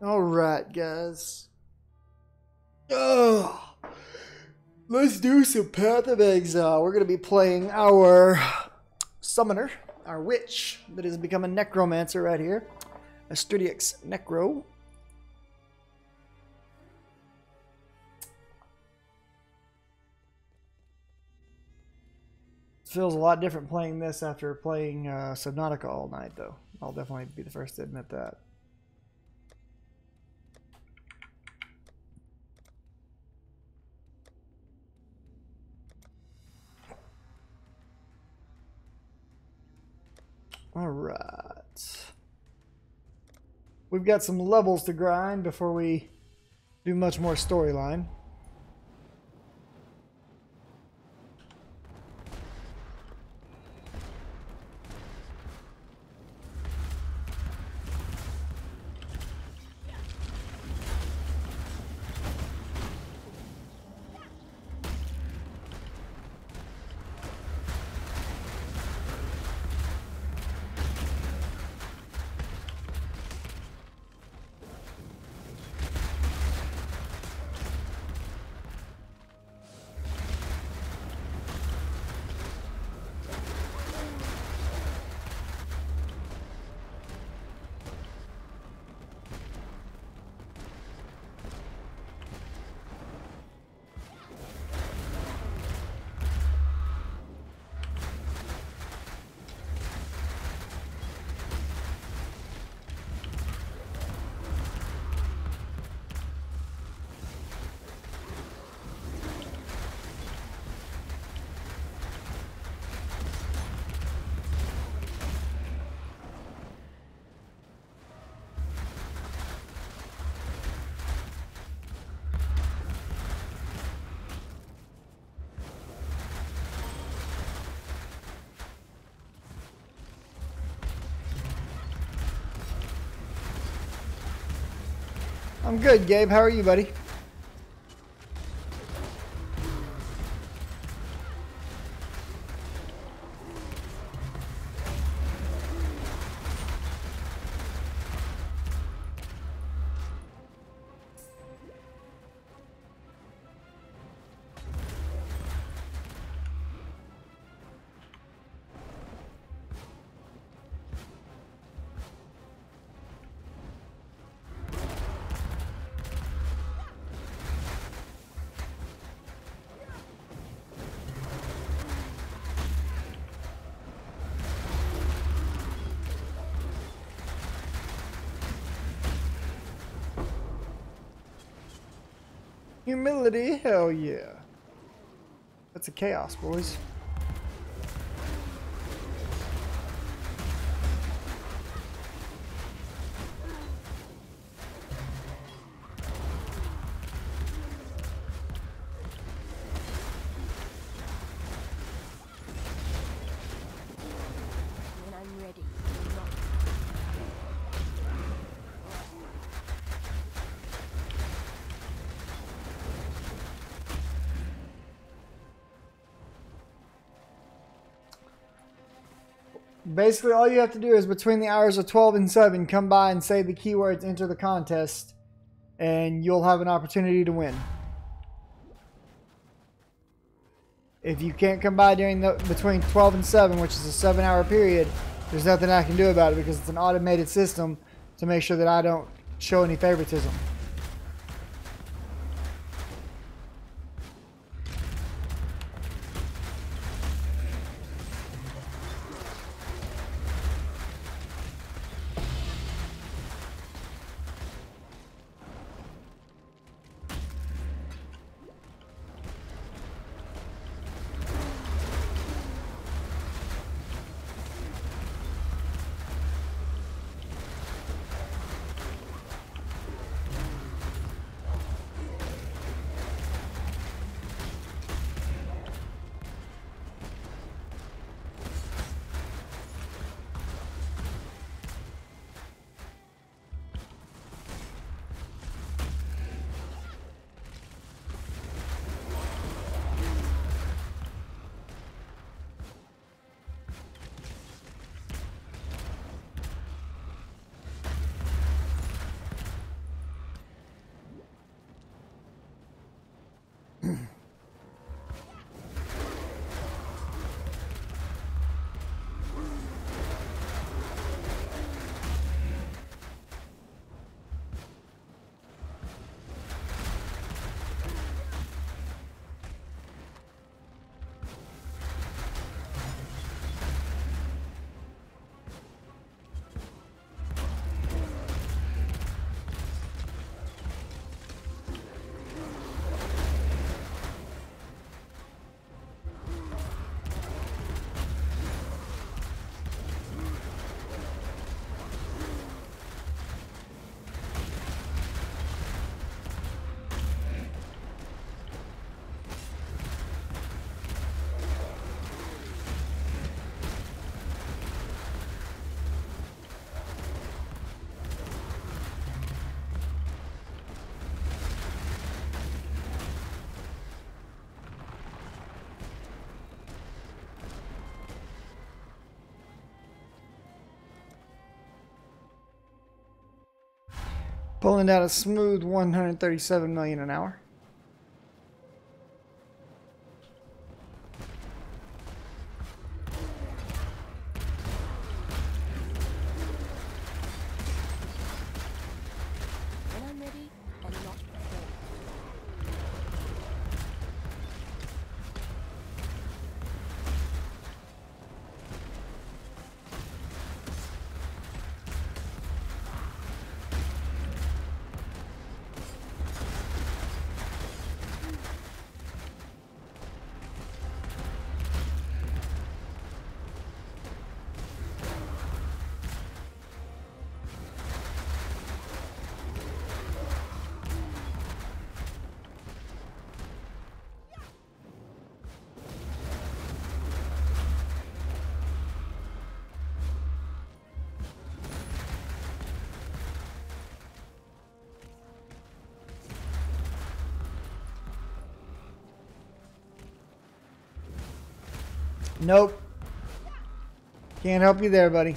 All right, guys. Oh, let's do some Path of Exile. We're going to be playing our summoner, our witch that has become a necromancer right here. Astridiax Necro. Feels a lot different playing this after playing Subnautica all night, though. I'll definitely be the first to admit that. All right. We've got some levels to grind before we do much more storyline. I'm good, Gabe. How are you, buddy? Humility, hell yeah. That's a chaos, boys. When I'm ready, Basically, all you have to do is between the hours of 12 and 7, come by and say the keywords, enter the contest, and you'll have an opportunity to win. If you can't come by during between 12 and 7, which is a 7-hour period, there's nothing I can do about it because it's an automated system to make sure that I don't show any favoritism. Pulling down a smooth 137 million an hour. When I'm ready, I'm not before. Nope. Can't help you there, buddy.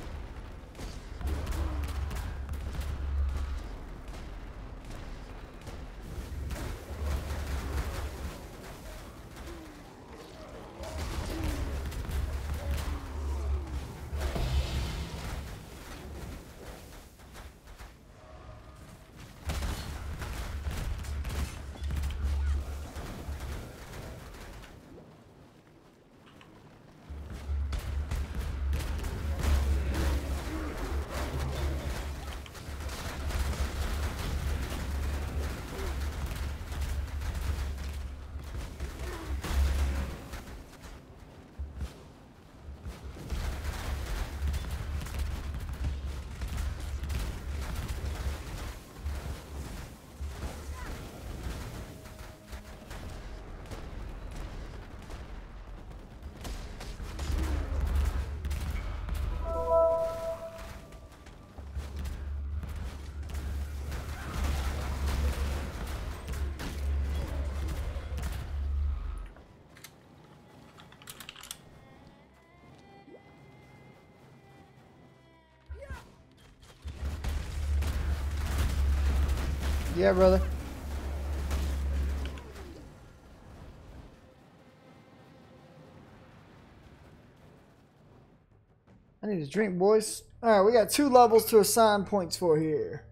Yeah, brother. I need a drink, boys. All right, we got 2 levels to assign points for here.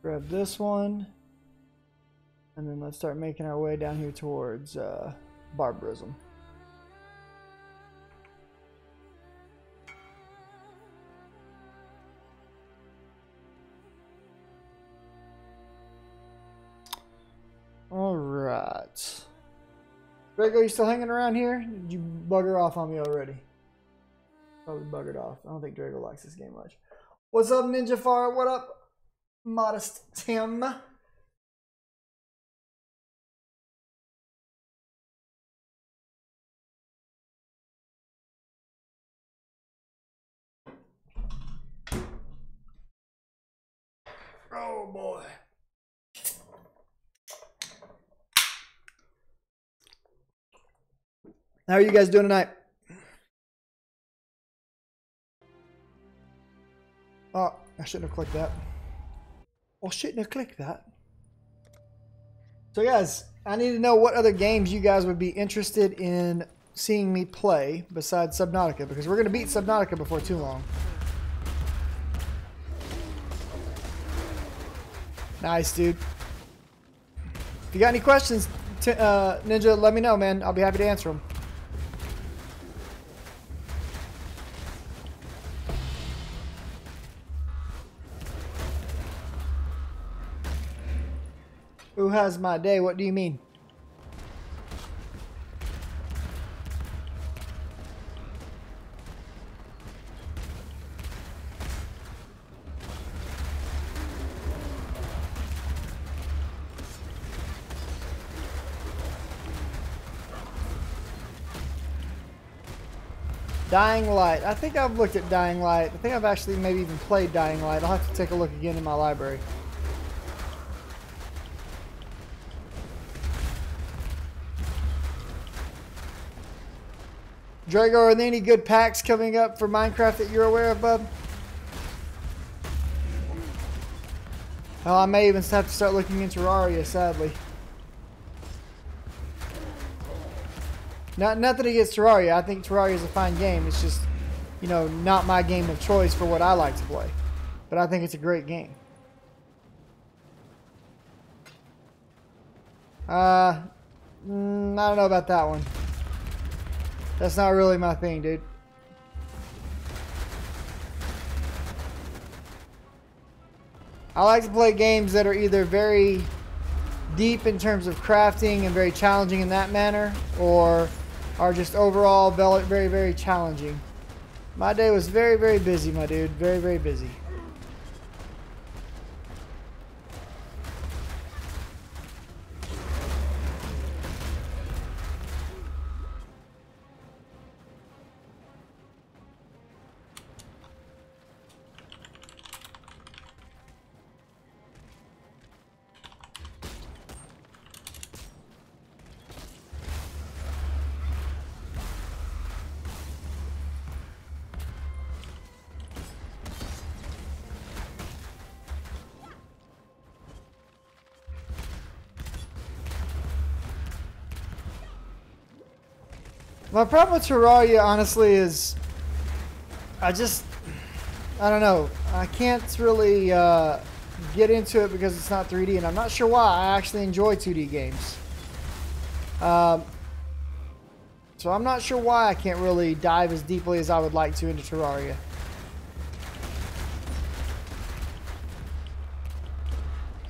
Grab this one. And then let's start making our way down here towards barbarism. All right. Drago, you still hanging around here? Did you bugger off on me already? Probably buggered off. I don't think Drago likes this game much. What's up, Ninja Far? What up, Modest Tim? Oh boy. How are you guys doing tonight? Oh, I shouldn't have clicked that. I shouldn't have clicked that. So guys, I need to know what other games you guys would be interested in seeing me play besides Subnautica, because we're going to beat Subnautica before too long. Nice, dude. If you got any questions, Ninja, let me know, man. I'll be happy to answer them. Who has my day? What do you mean? Dying Light. I think I've looked at Dying Light. I think I've actually maybe even played Dying Light. I'll have to take a look again in my library. Drago, are there any good packs coming up for Minecraft that you're aware of, bub? Oh, I may even have to start looking into Terraria, sadly. Nothing against Terraria. I think Terraria is a fine game. It's just, you know, not my game of choice for what I like to play. But I think it's a great game. I don't know about that one. That's not really my thing, dude. I like to play games that are either very deep in terms of crafting and very challenging in that manner, or are just overall very, very challenging. My day was very, very busy, my dude. Very, very busy. My problem with Terraria, honestly, is I don't know. I can't really get into it because it's not 3D, and I'm not sure why. I actually enjoy 2D games. So I'm not sure why I can't really dive as deeply as I would like to into Terraria.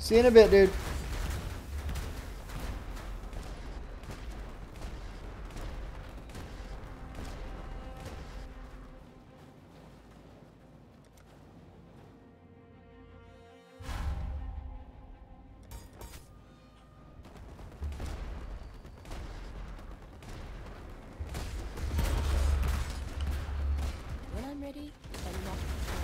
See you in a bit, dude. When I'm ready, unlock the door.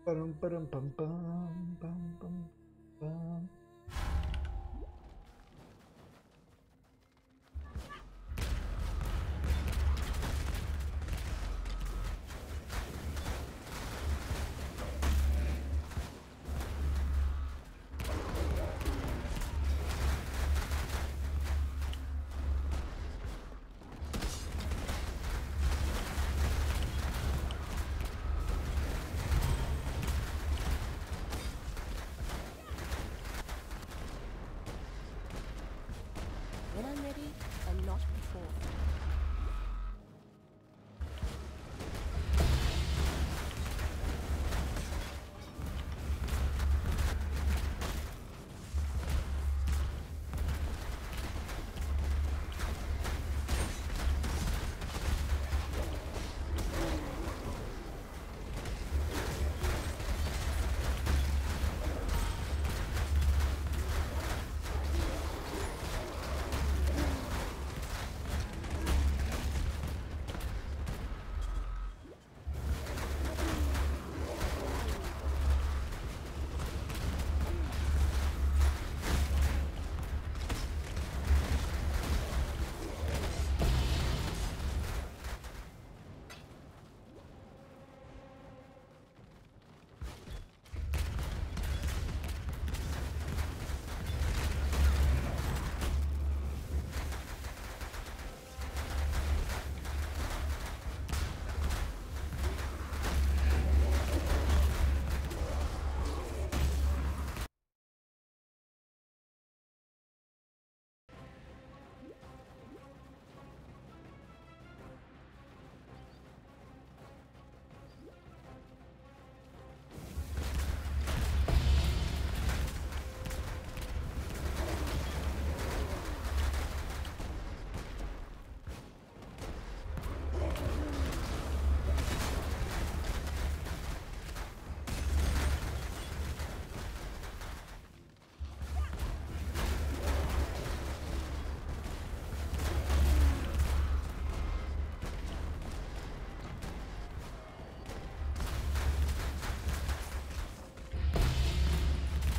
Ba-dum, ba-dum, bum, bum, bum, bum, bum. When I'm ready, and not before.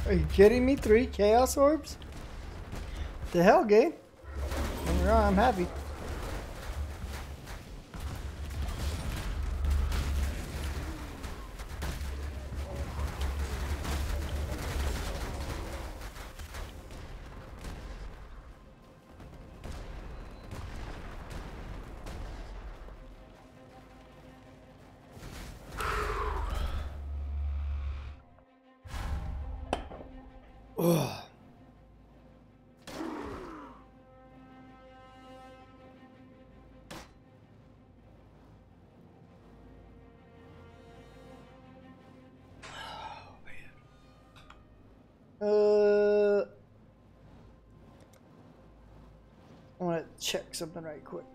Are you kidding me? 3 Chaos Orbs? The hell, game? Don't get me wrong, I'm happy. Ugh. I want to check something right quick.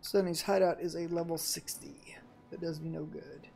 Sunny's hideout is a level 60. That does me no good.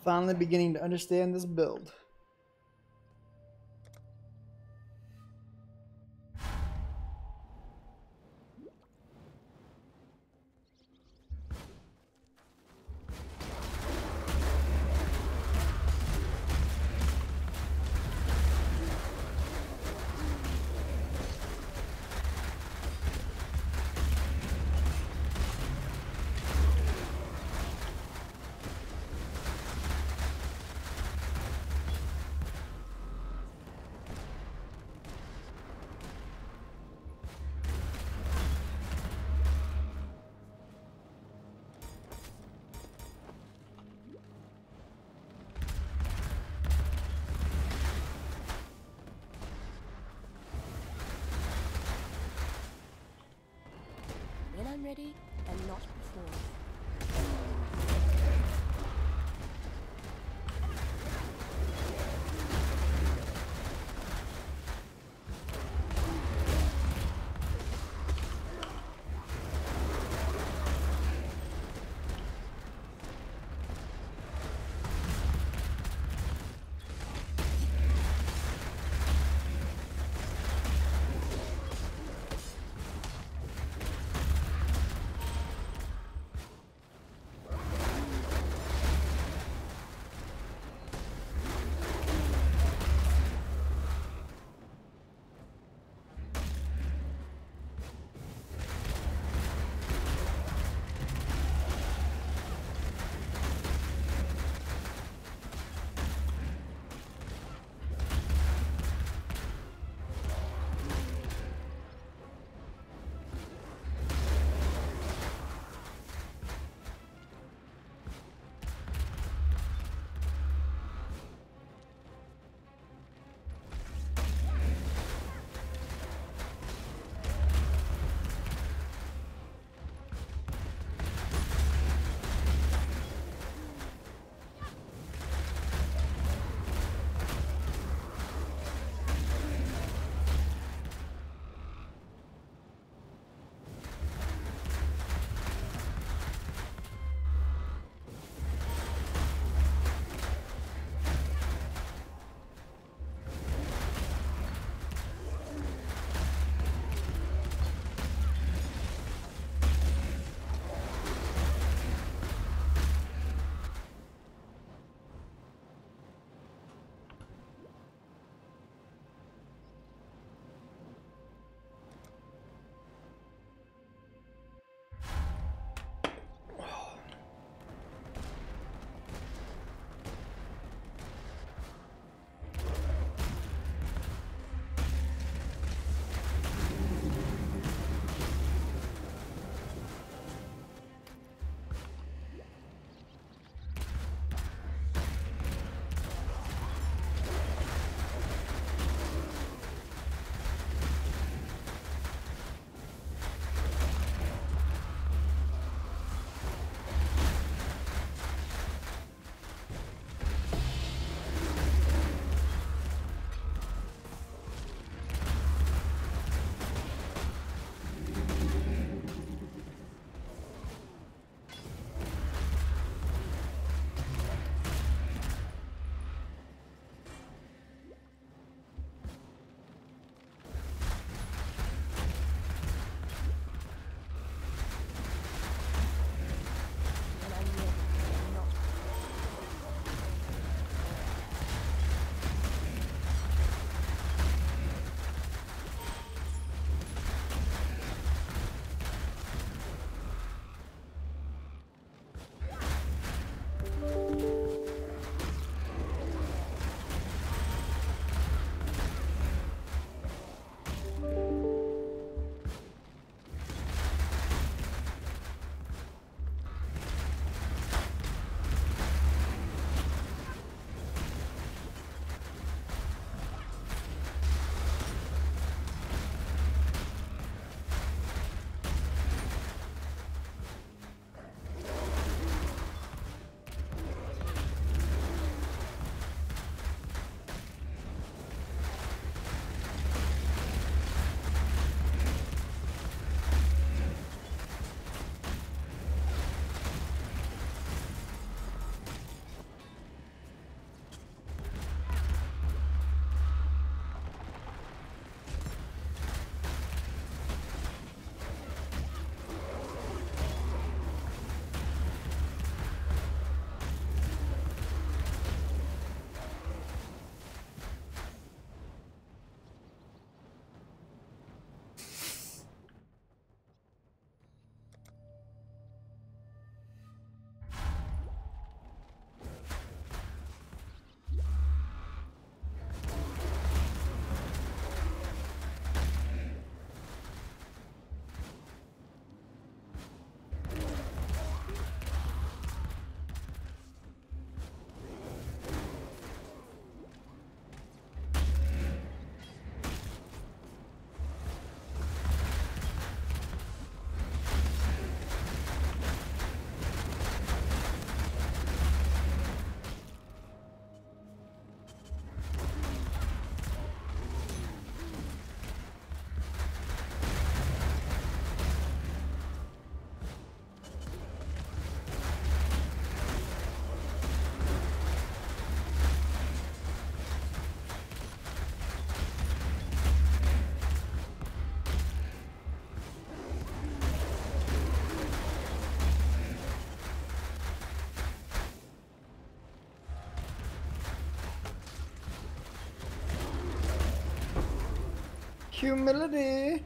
Finally beginning to understand this build. When I'm ready, and not before. Humility.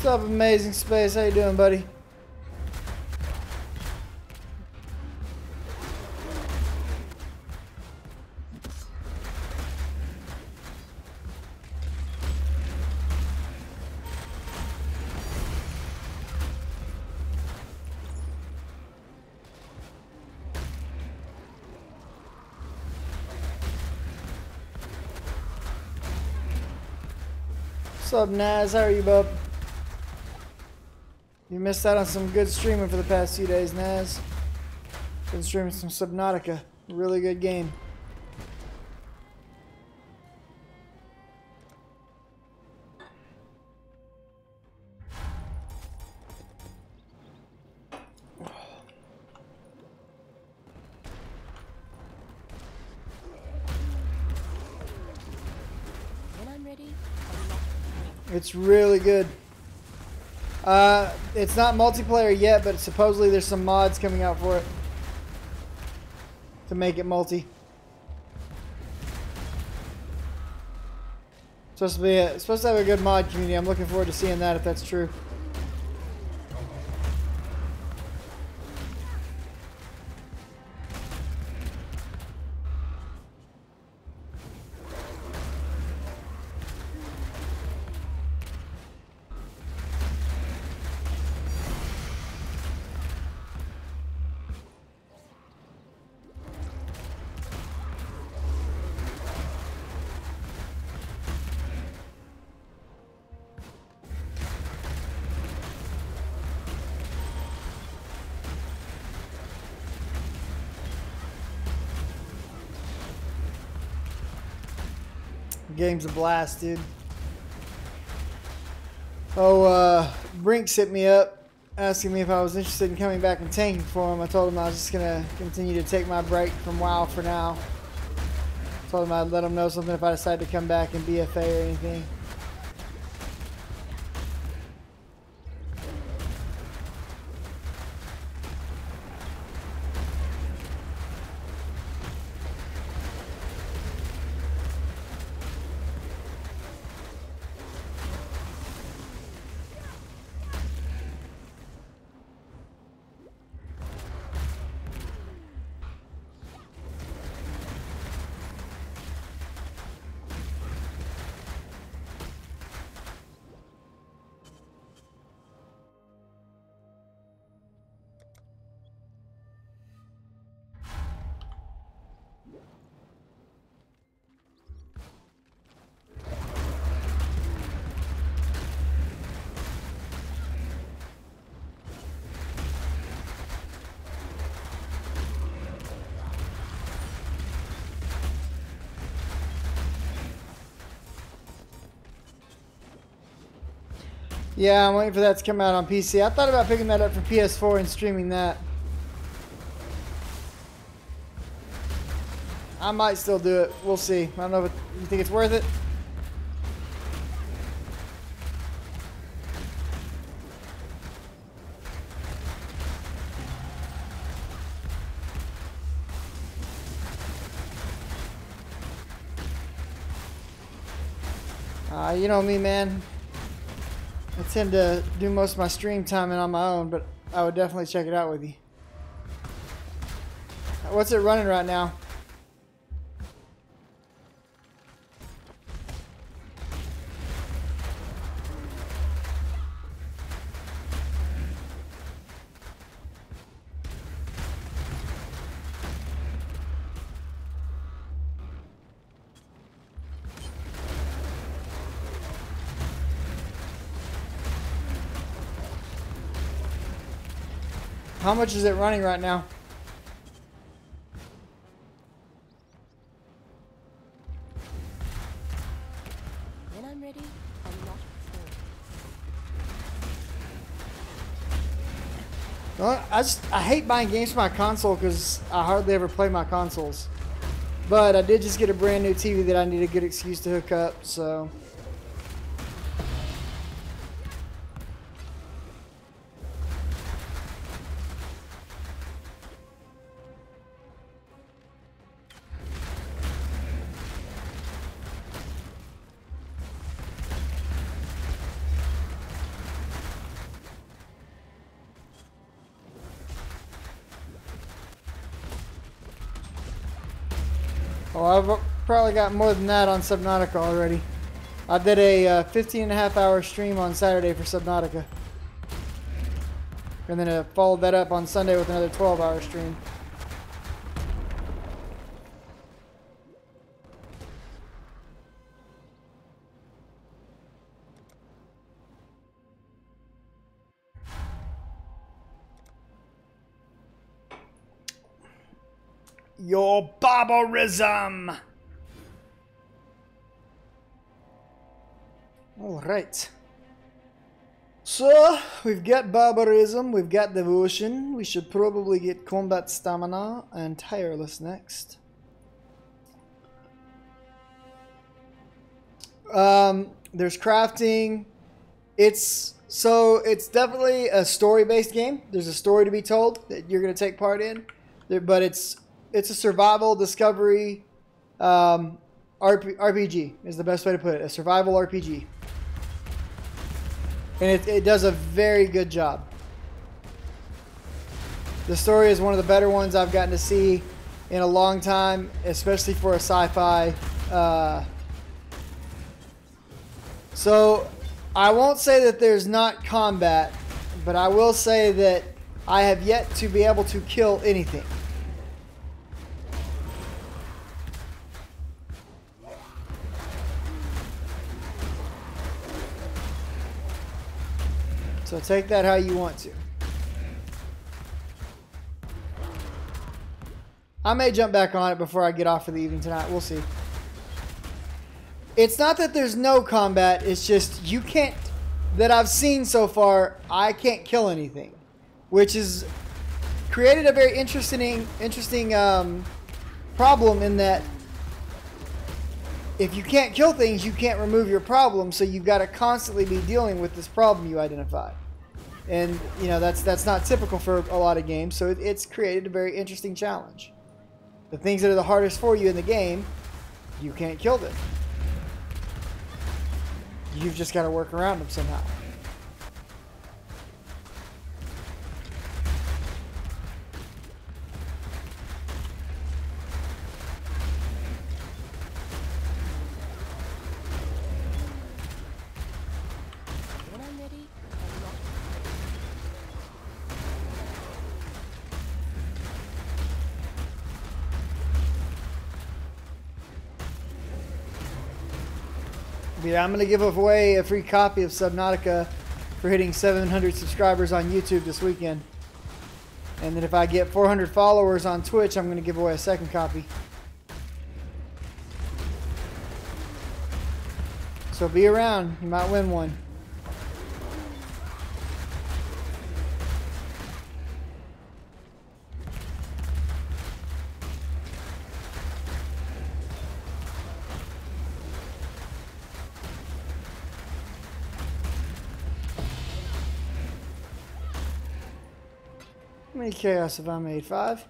What's up, Amazing Space? How you doing, buddy? What's up, Naz? How are you, bub? You missed out on some good streaming for the past few days, Naz. Been streaming some Subnautica. Really good game. When I'm ready, I'm not prepared. It's really good. It's not multiplayer yet, but supposedly there's some mods coming out for it to make it multi. Supposed to have a good mod community. I'm looking forward to seeing that if that's true. Game's a blast, dude. Oh, Brinks hit me up asking me if I was interested in coming back and tanking for him. I told him I was just gonna continue to take my break from WoW for now. Told him I'd let him know something if I decided to come back and BFA or anything. Yeah, I'm waiting for that to come out on PC. I thought about picking that up for PS4 and streaming that. I might still do it. We'll see. I don't know if you think it's worth it. You know me, man. I tend to do most of my stream time on my own, but I would definitely check it out with you. What's it running right now? How much is it running right now? ready, I will not fall. Well, I hate buying games for my console because I hardly ever play my consoles. But I did just get a brand new TV that I need a good excuse to hook up, so. Oh, I've probably got more than that on Subnautica already. I did a 15.5-hour stream on Saturday for Subnautica. And then I followed that up on Sunday with another 12-hour stream. Your barbarism! Alright. So, we've got barbarism, we've got devotion. We should probably get combat stamina and tireless next. There's crafting. It's definitely a story-based game. There's a story to be told that you're going to take part in. But it's a survival discovery RPG is the best way to put it. A survival RPG. And it does a very good job. The story is one of the better ones I've gotten to see in a long time, especially for a sci-fi. So I won't say that there's not combat, but I will say that I have yet to be able to kill anything. So take that how you want to. I may jump back on it before I get off for the evening tonight. We'll see. It's not that there's no combat. It's just you can't, that I've seen so far, I can't kill anything. Which has created a very interesting problem in that if you can't kill things, you can't remove your problem, so you've got to constantly be dealing with this problem you identify. And, you know, that's not typical for a lot of games, so it's created a very interesting challenge. The things that are the hardest for you in the game, you can't kill them. You've just got to work around them somehow. When I'm ready, I will not Yeah, I'm going to give away a free copy of Subnautica for hitting 700 subscribers on YouTube this weekend. And then if I get 400 followers on Twitch, I'm going to give away a second copy. So be around. You might win one. How many chaos have I made? 5?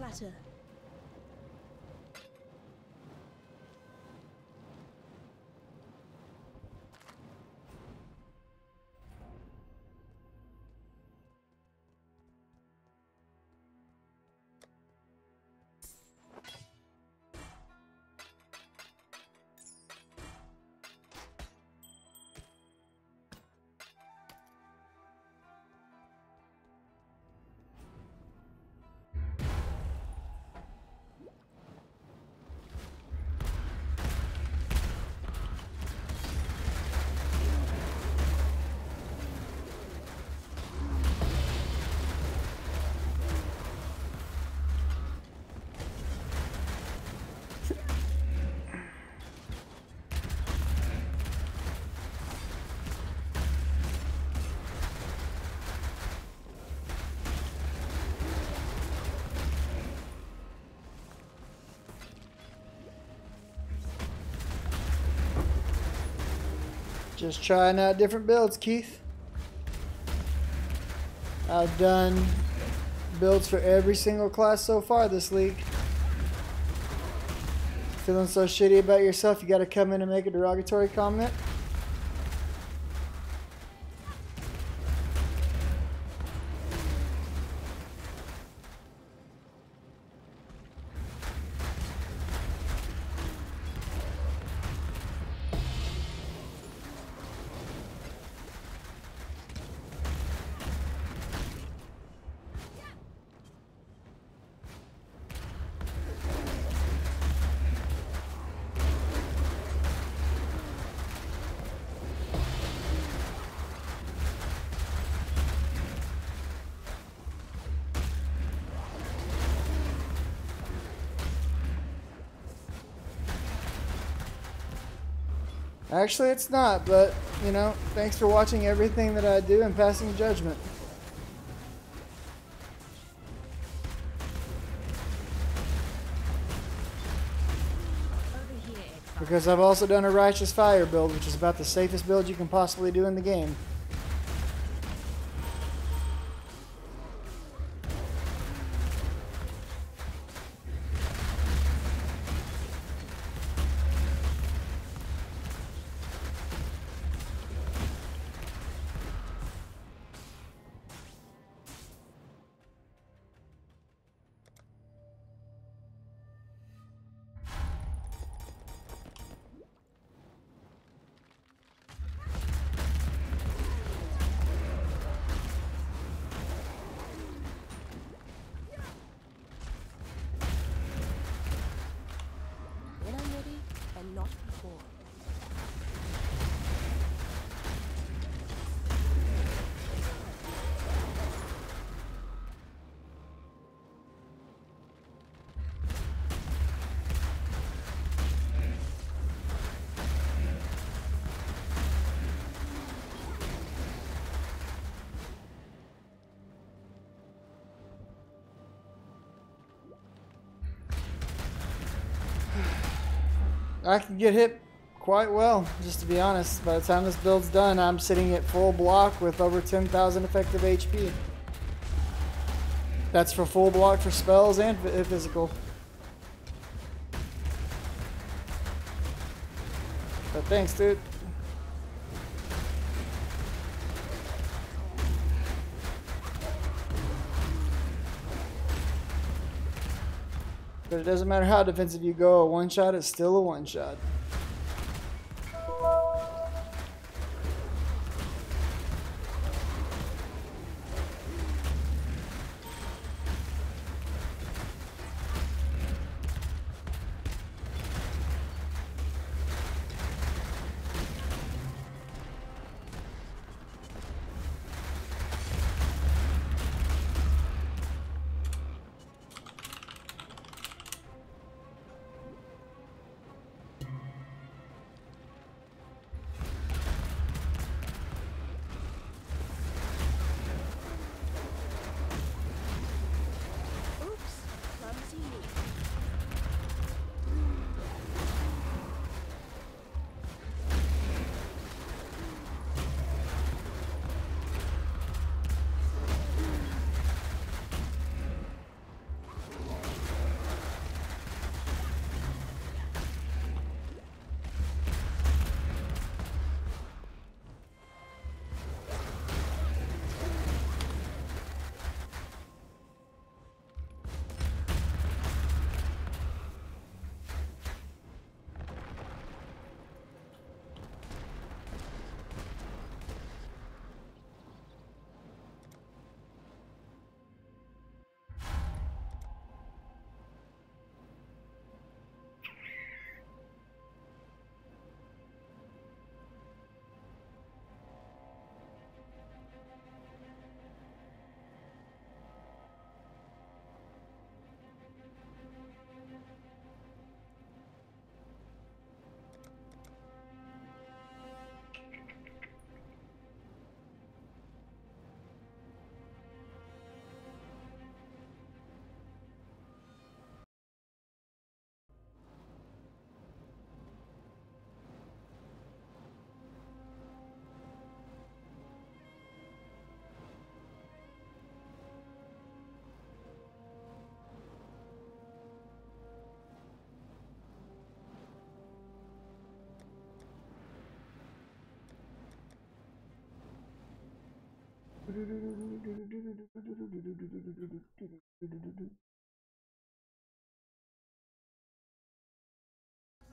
matter. Just trying out different builds, Keith. I've done builds for every single class so far this league. Feeling so shitty about yourself, you gotta come in and make a derogatory comment? Actually, it's not, but, you know, thanks for watching everything that I do and passing judgment. Because I've also done a Righteous Fire build, which is about the safest build you can possibly do in the game. When I'm ready, and not before. I can get hit quite well, just to be honest. By the time this build's done, I'm sitting at full block with over 10,000 effective HP. That's for full block for spells and physical. But thanks, dude. But it doesn't matter how defensive you go, a one-shot is still a one-shot.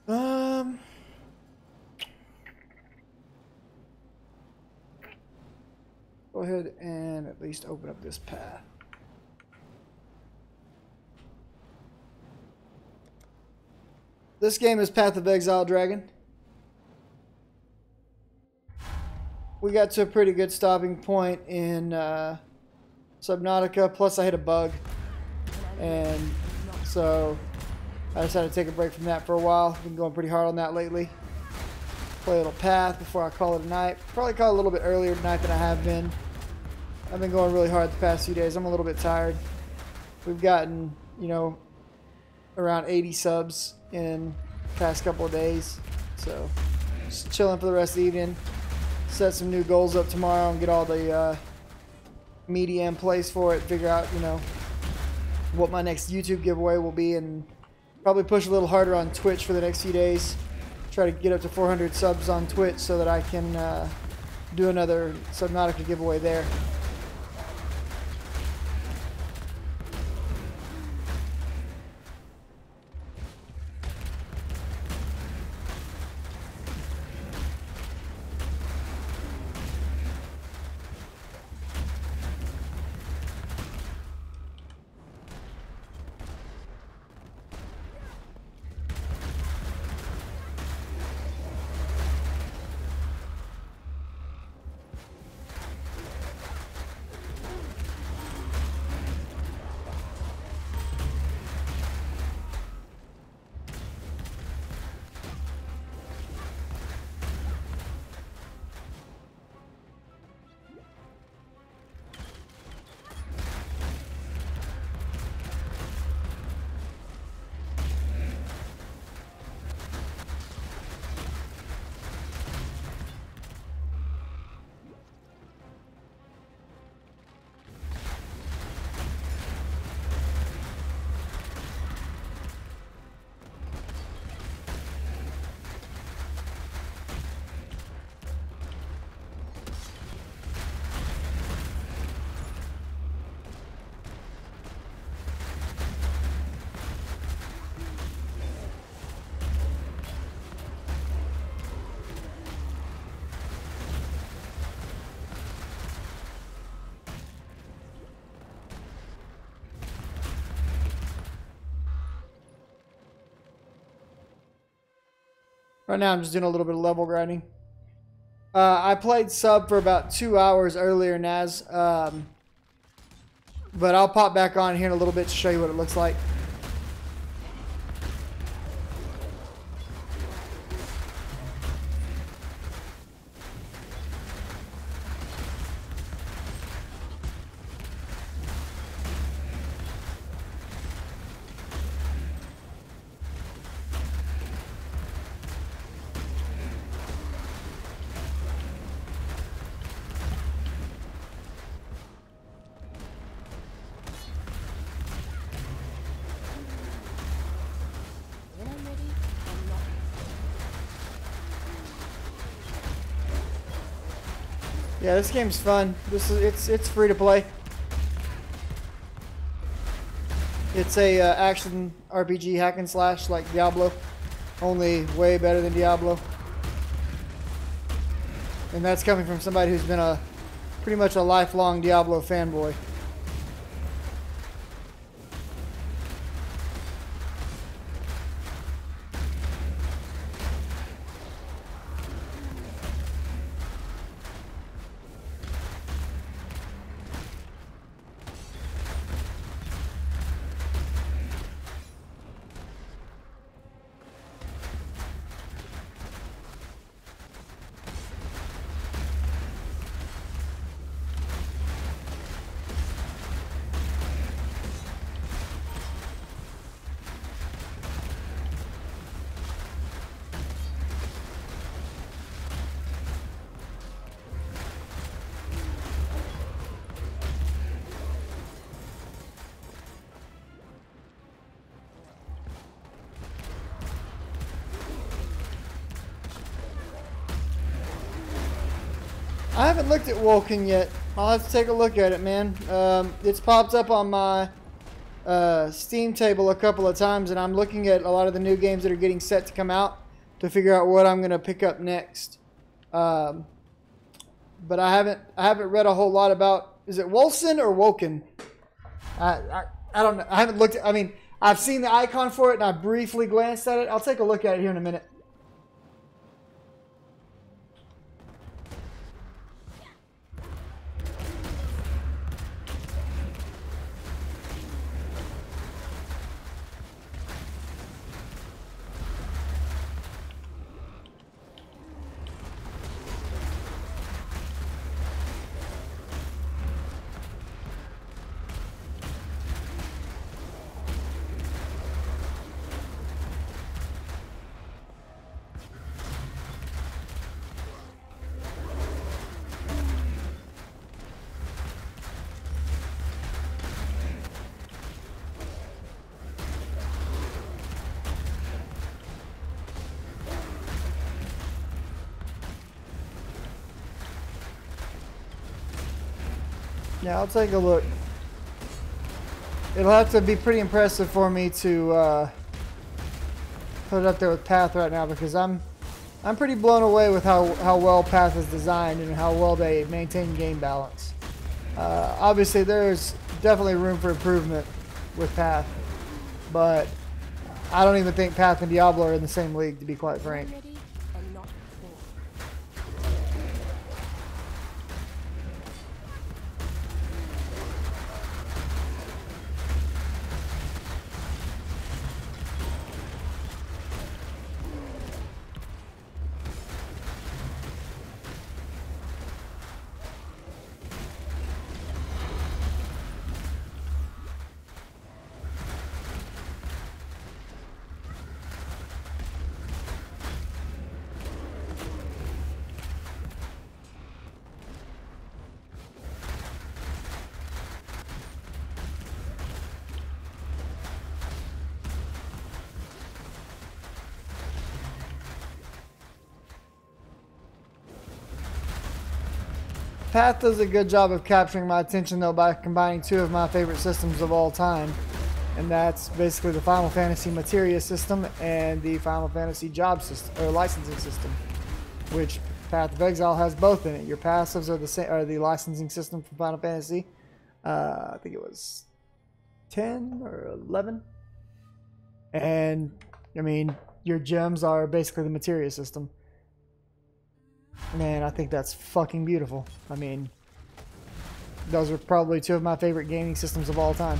Um, go ahead and at least open up this path. This game is Path of Exile Dragon. We got to a pretty good stopping point in Subnautica, plus I hit a bug. And so I decided to take a break from that for a while. Been going pretty hard on that lately. Play a little Path before I call it a night. Probably call it a little bit earlier tonight than I have been. I've been going really hard the past few days. I'm a little bit tired. We've gotten, you know, around 80 subs in the past couple of days. So just chilling for the rest of the evening. Set some new goals up tomorrow and get all the media in place for it. Figure out, you know, what my next YouTube giveaway will be, and probably push a little harder on Twitch for the next few days. Try to get up to 400 subs on Twitch so that I can do another Subnautica giveaway there. Right now I'm just doing a little bit of level grinding. I played sub for about 2 hours earlier, Naz. But I'll pop back on here in a little bit to show you what it looks like. When I'm ready, I'm not. Yeah, this game's fun. It's free to play. It's a action RPG hack and slash like Diablo, only way better than Diablo. And that's coming from somebody who's been pretty much a lifelong Diablo fanboy. I haven't looked at Woken yet. I'll have to take a look at it, man. It's popped up on my Steam table a couple of times, and I'm looking at a lot of the new games that are getting set to come out to figure out what I'm gonna pick up next. But I haven't read a whole lot about. Is it Wolfson or Woken? I don't know. I haven't looked. I mean, I've seen the icon for it, and I briefly glanced at it. I'll take a look at it here in a minute. Yeah, I'll take a look. It'll have to be pretty impressive for me to put it up there with Path right now, because I'm pretty blown away with how well Path is designed and how well they maintain game balance. Obviously, there's definitely room for improvement with Path, but I don't even think Path and Diablo are in the same league, to be quite frank. Ready and not before. Path does a good job of capturing my attention, though, by combining two of my favorite systems of all time, and that's basically the Final Fantasy Materia system and the Final Fantasy job system or licensing system, which Path of Exile has both in it. Your passives are the same, are the licensing system for Final Fantasy. I think it was 10 or 11, and I mean your gems are basically the Materia system. Man, I think that's fucking beautiful. I mean, those are probably two of my favorite gaming systems of all time.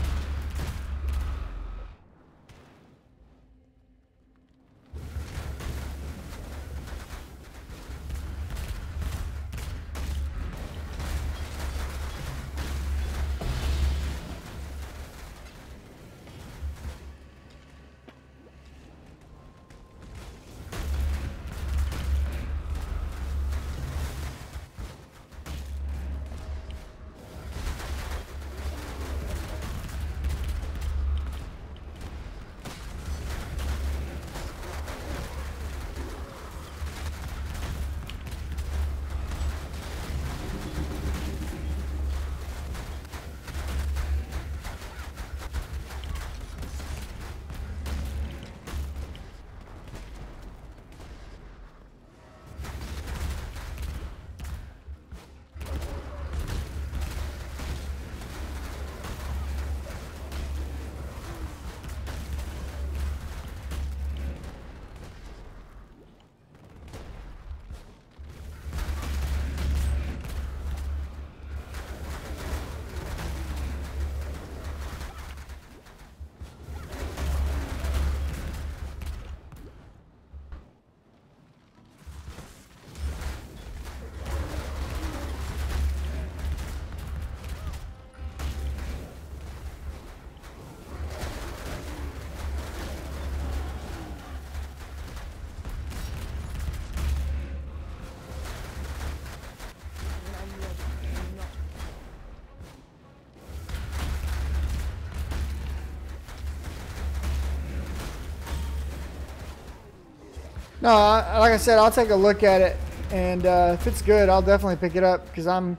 No, like I said, I'll take a look at it, and if it's good, I'll definitely pick it up, because I'm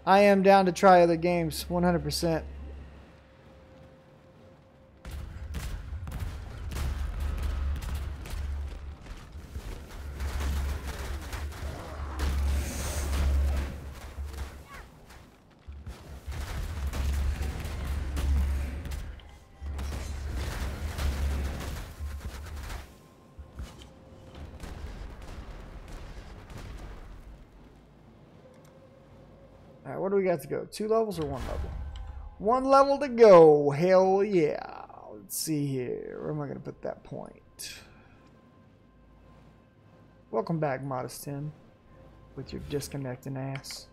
I am down to try other games, 100%. Alright, what do we got to go? 2 levels or 1 level? 1 level to go. Hell yeah. Let's see here. Where am I going to put that point? Welcome back, Modest Tim. With your disconnecting ass.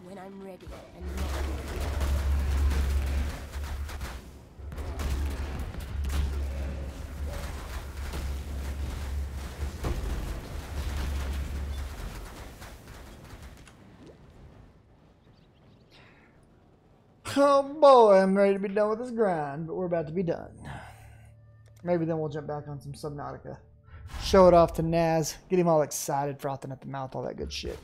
When I'm ready and not ready. Oh boy, I'm ready to be done with this grind, but we're about to be done. Maybe then we'll jump back on some Subnautica. Show it off to Naz. Get him all excited, frothing at the mouth, all that good shit.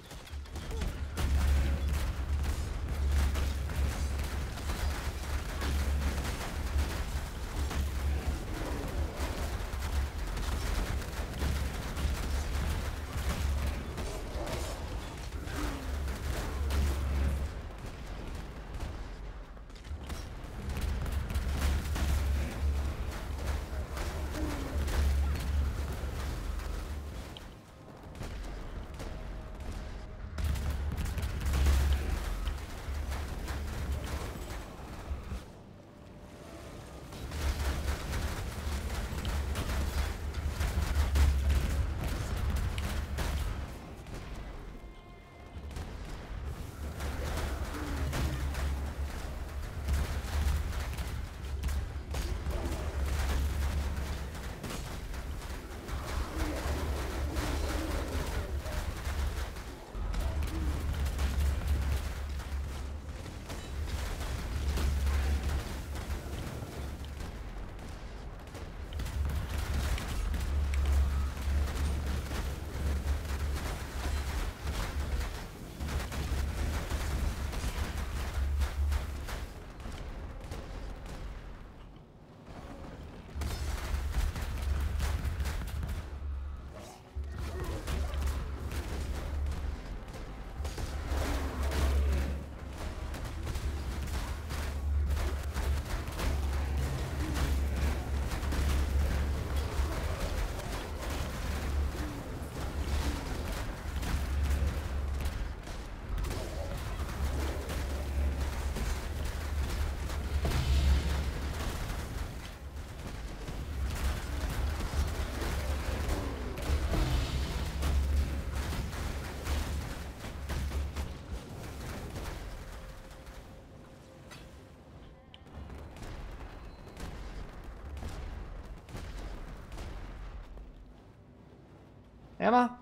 Emma?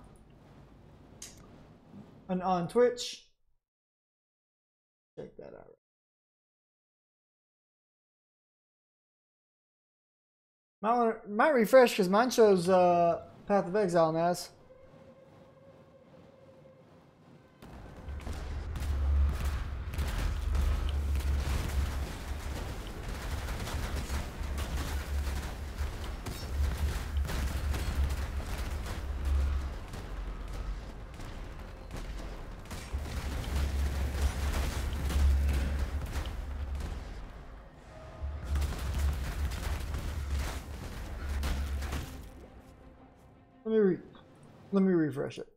On Twitch? Check that out. Might refresh because mine shows Path of Exile, Naz. Let me refresh it.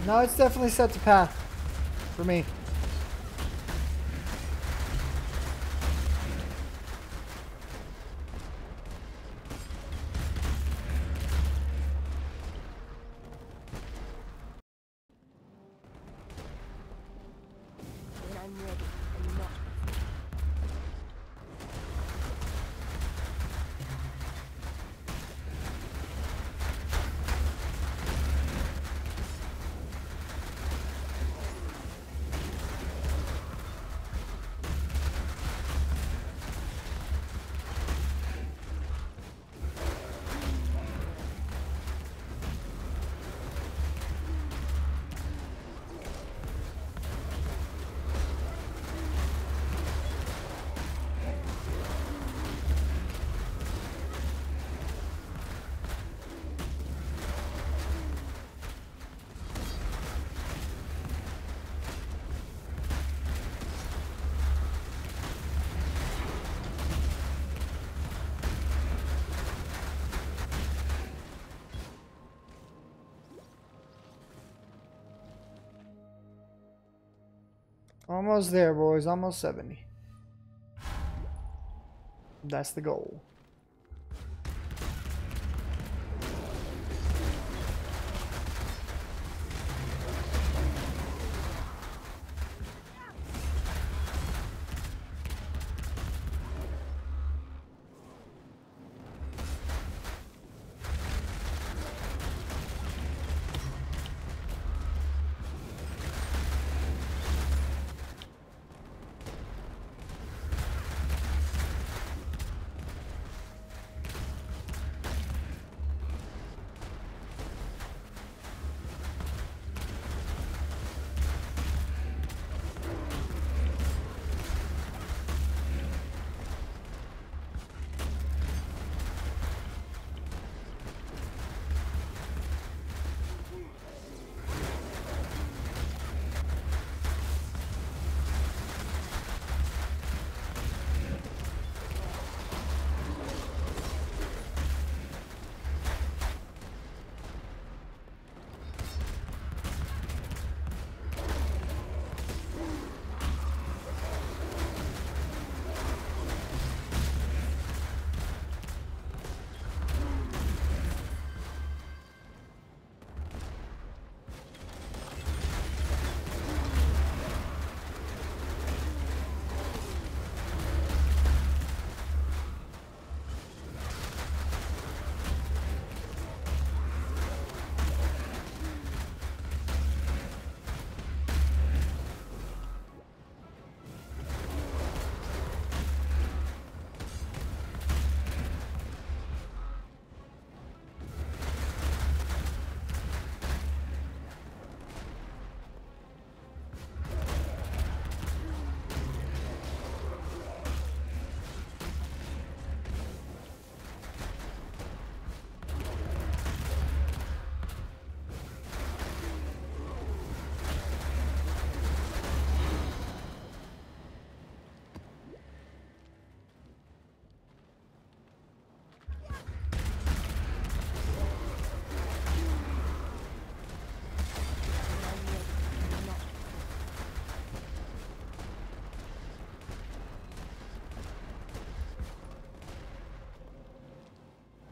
No, it's definitely set to path for me. When I'm ready and not Almost there, boys. Almost 70. That's the goal.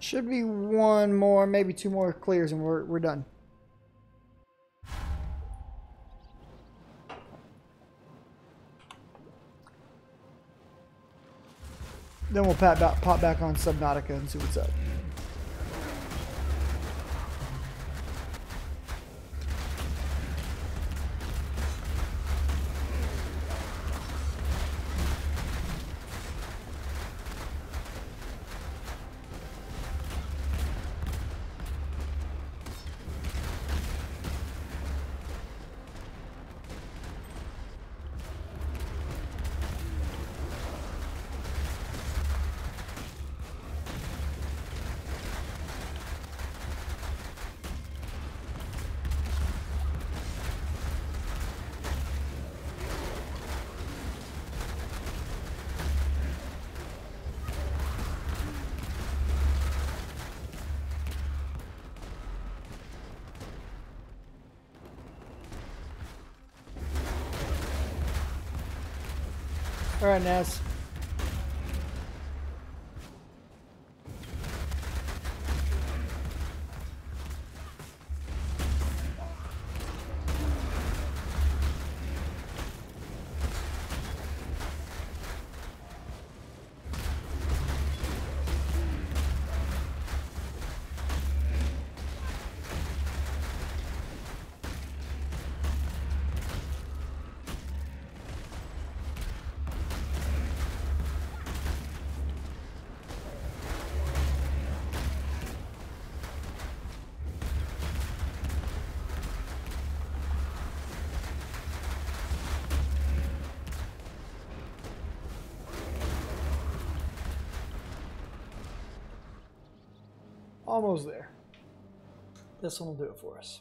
Should be one more, maybe two more clears, and we're done. Then we'll pop back on Subnautica and see what's up. All right, Naz. Almost there. This one will do it for us.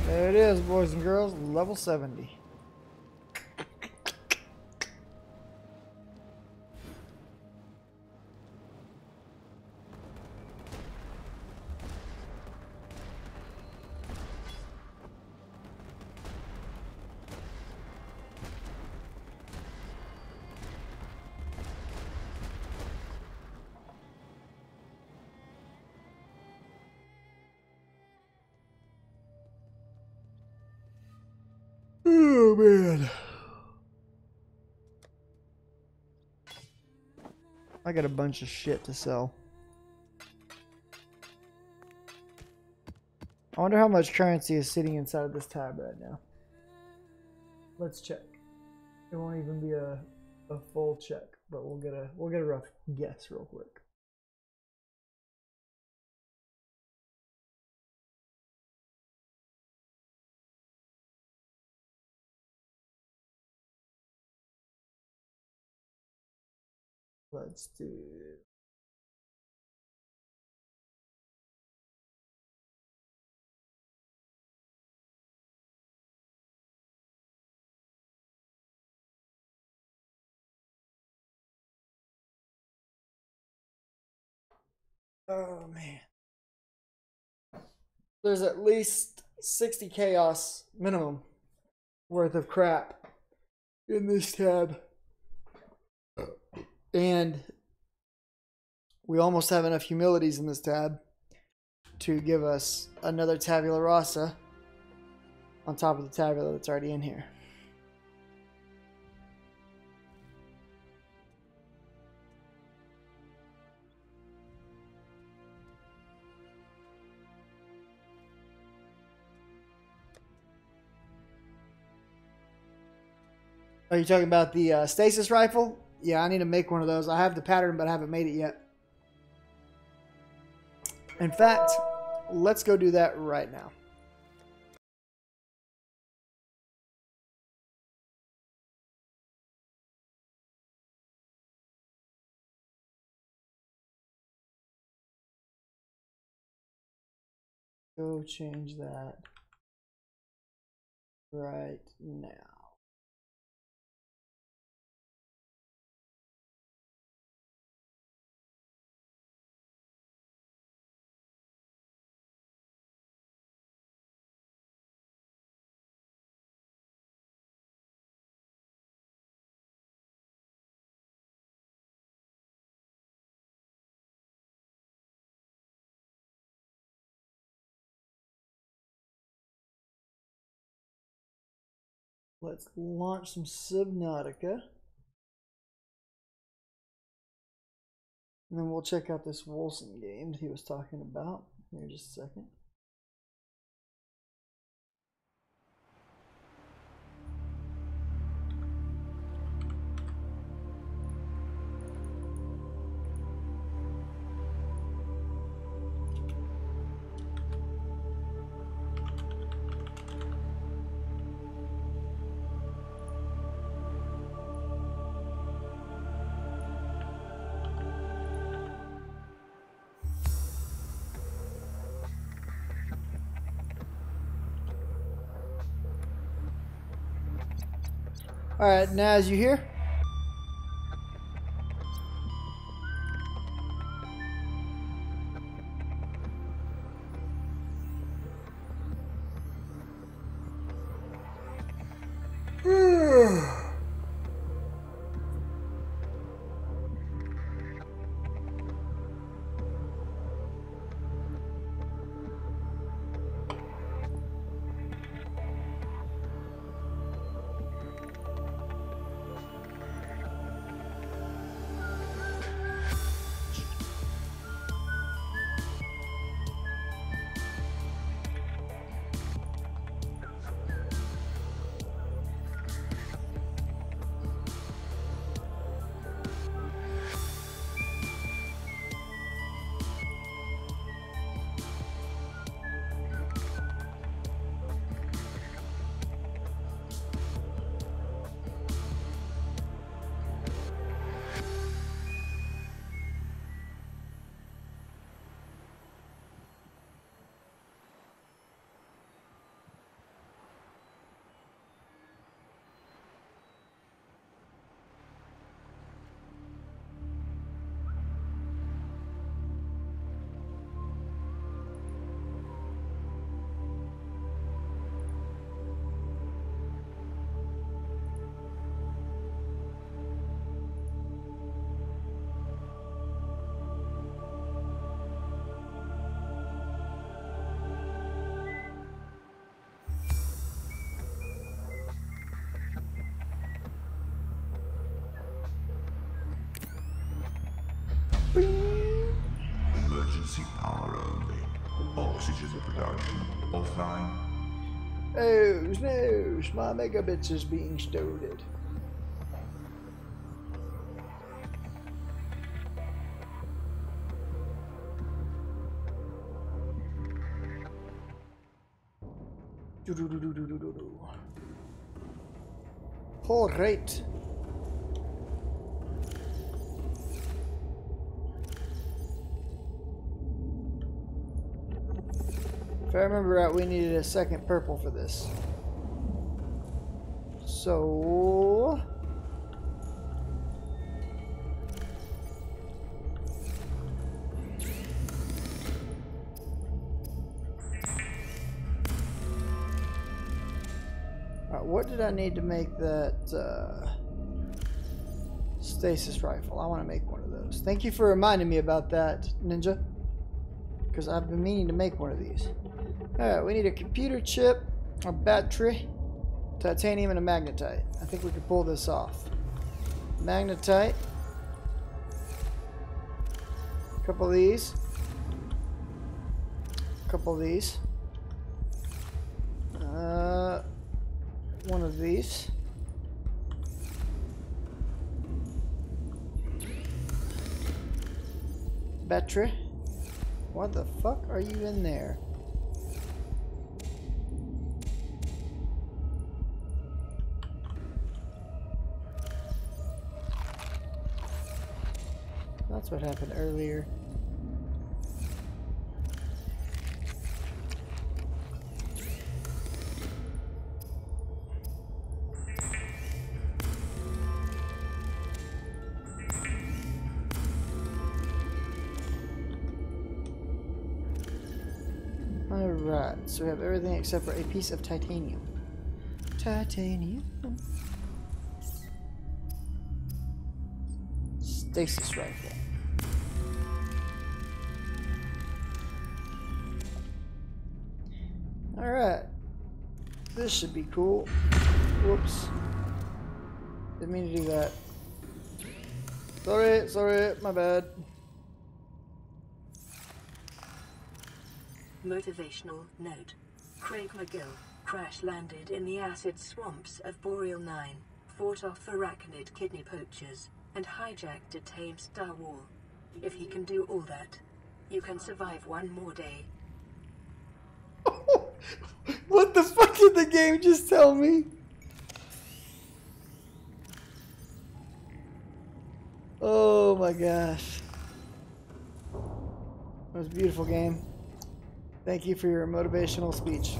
There it is, boys and girls, level 70. Oh man. I got a bunch of shit to sell. I wonder how much currency is sitting inside of this tab right now. Let's check. It won't even be a full check, but we'll get a rough guess real quick. Let's do. Oh man. There's at least 60 chaos minimum worth of crap in this tab. And we almost have enough humilities in this tab to give us another tabula rasa on top of the tabula that's already in here. Are you talking about the stasis rifle? Yeah, I need to make one of those. I have the pattern, but I haven't made it yet. In fact, let's go do that right now. Go change that. right now. Let's launch some Subnautica. And then we'll check out this Wilson game that he was talking about here in just a second. All right, Naz, you here? Emergency power only. Oxygen production offline. Oh, no, my megabits is being stolen. All right. If I remember right, we needed a second purple for this. So... what did I need to make that stasis rifle? I want to make one of those. Thank you for reminding me about that, Ninja. Because I've been meaning to make one of these. Alright, we need a computer chip, a battery, titanium, and a magnetite. I think we can pull this off. Magnetite. A couple of these. A couple of these. One of these. Battery. What the fuck are you in there? That's what happened earlier. Right, so we have everything except for a piece of titanium. Titanium. Stasis rifle. Alright. This should be cool. Whoops. Didn't mean to do that. Sorry, my bad. Motivational note. Craig McGill crash-landed in the acid swamps of Boreal 9, fought off arachnid kidney poachers, and hijacked a tamed Star Wall. If he can do all that, you can survive one more day. What the fuck did the game just tell me? Oh my gosh. That was a beautiful game. Thank you for your motivational speech.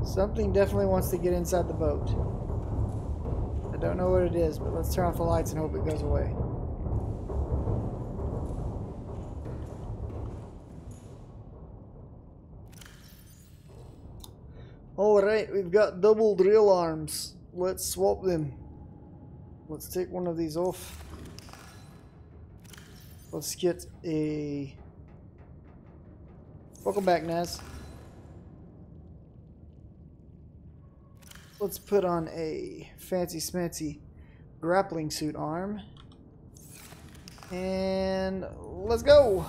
Something definitely wants to get inside the boat. I don't know what it is, but let's turn off the lights and hope it goes away. Alright, we've got double drill arms. Let's swap them. Let's take one of these off. Let's get a... Welcome back, Naz. Let's put on a fancy smancy grappling suit arm. And let's go!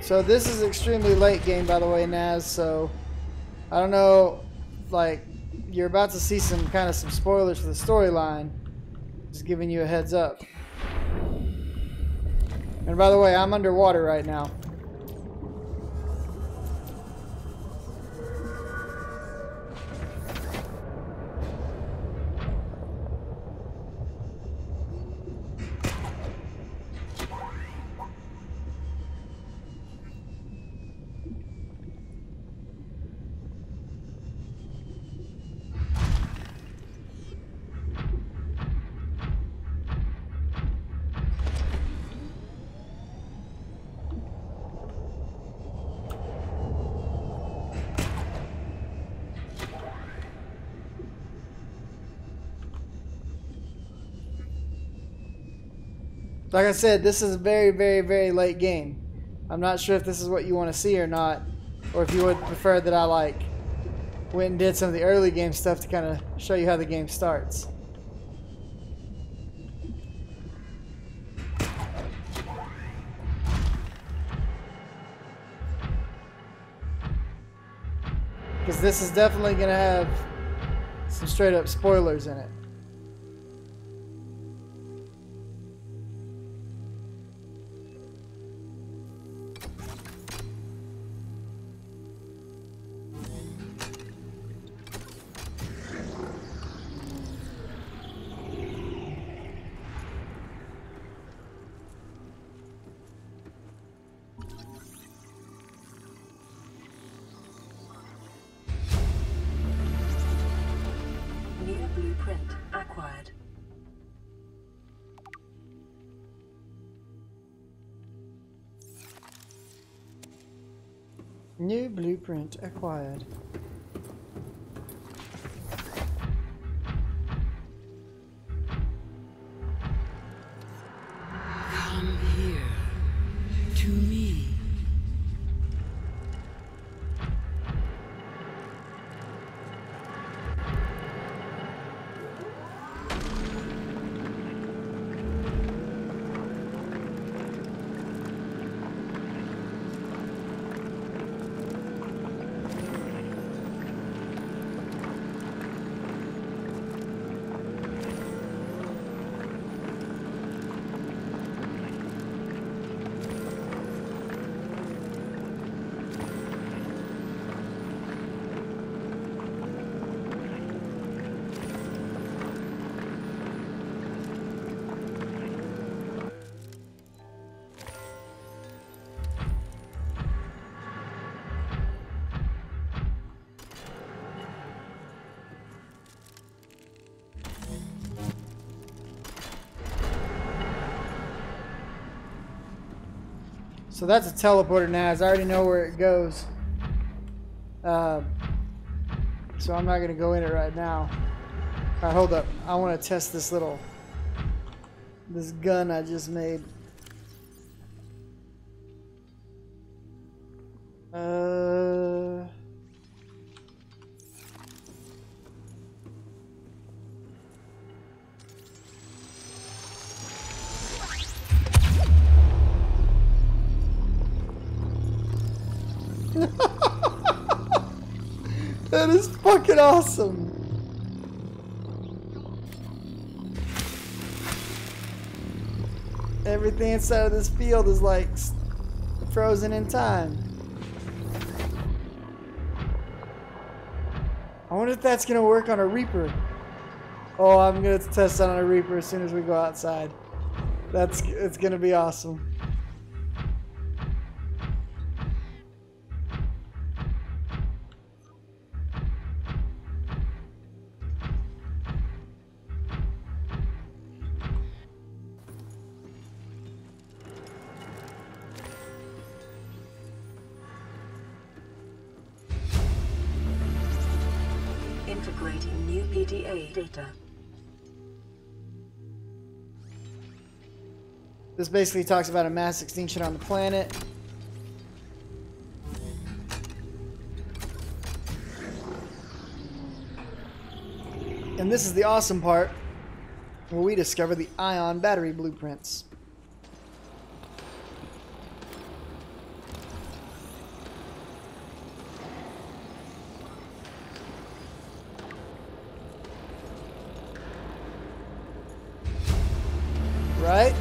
So this is extremely late game, by the way, Naz, so I don't know, like, you're about to see some spoilers for the storyline. Just giving you a heads up. And by the way, I'm underwater right now. Like I said, this is a very, very, very late game. I'm not sure if this is what you want to see or not, or if you would prefer that I went and did some of the early game stuff to kind of show you how the game starts. Because this is definitely going to have some straight up spoilers in it. New blueprint acquired. Come here to me. So that's a teleporter, Naz. I already know where it goes. So I'm not gonna go in it right now. Alright, hold up. I want to test this gun I just made. That is fucking awesome. Everything inside of this field is like frozen in time. I wonder if that's gonna work on a Reaper. Oh, I'm gonna test that on a Reaper as soon as we go outside. It's gonna be awesome. Integrating new PDA data. This basically talks about a mass extinction on the planet. And this is the awesome part where we discover the ion battery blueprints. Right?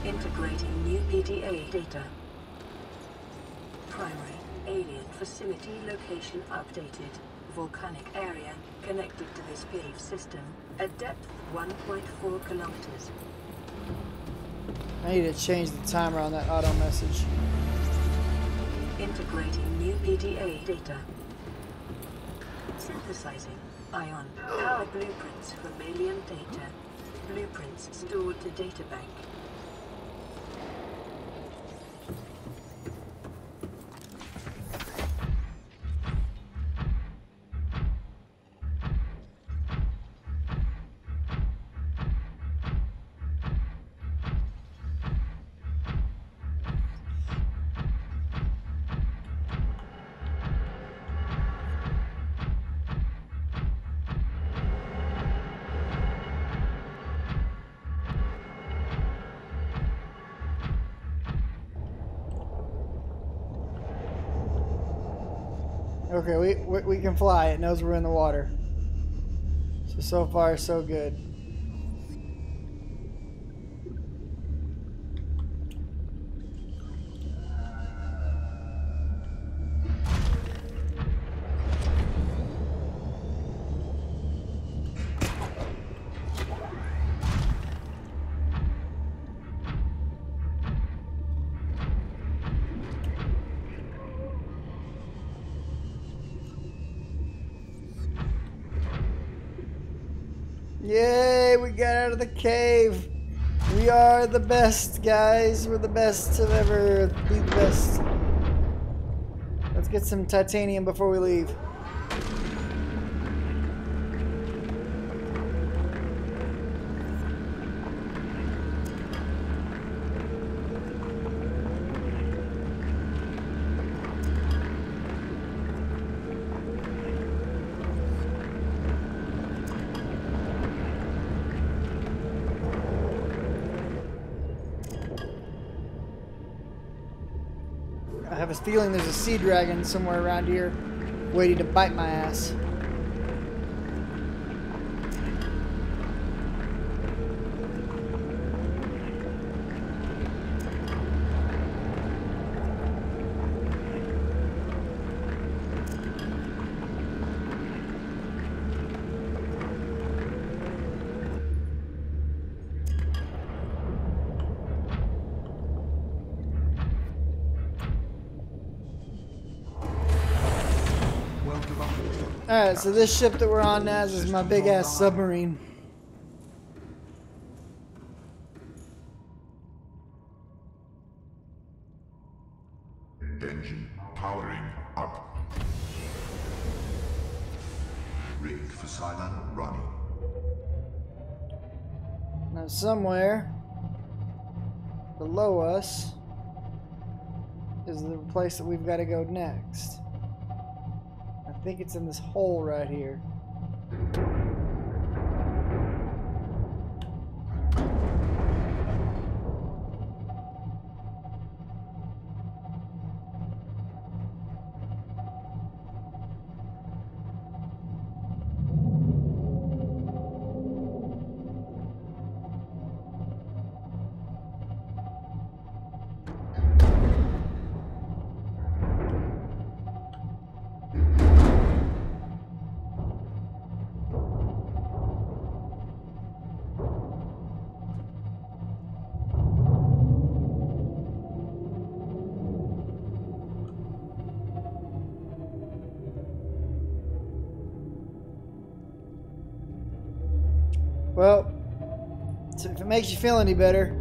Integrating new PDA data. Primary alien facility location updated. Volcanic area connected to this cave system at depth 1.4 kilometers. I need to change the timer on that auto message. Integrating new PDA data. Synthesizing ion power blueprints for alien data. Blueprints stored to data bank. Okay, we can fly. It knows we're in the water. So far, so good. Yay, we got out of the cave. We are the best, guys. We're the best to ever be the best. Let's get some titanium before we leave. I have a feeling there's a sea dragon somewhere around here waiting to bite my ass. Alright, so this ship that we're on now is my big ass submarine. Engine powering up. Rig for silent running. Now somewhere below us is the place that we've got to go next. I think it's in this hole right here. Well, so if it makes you feel any better,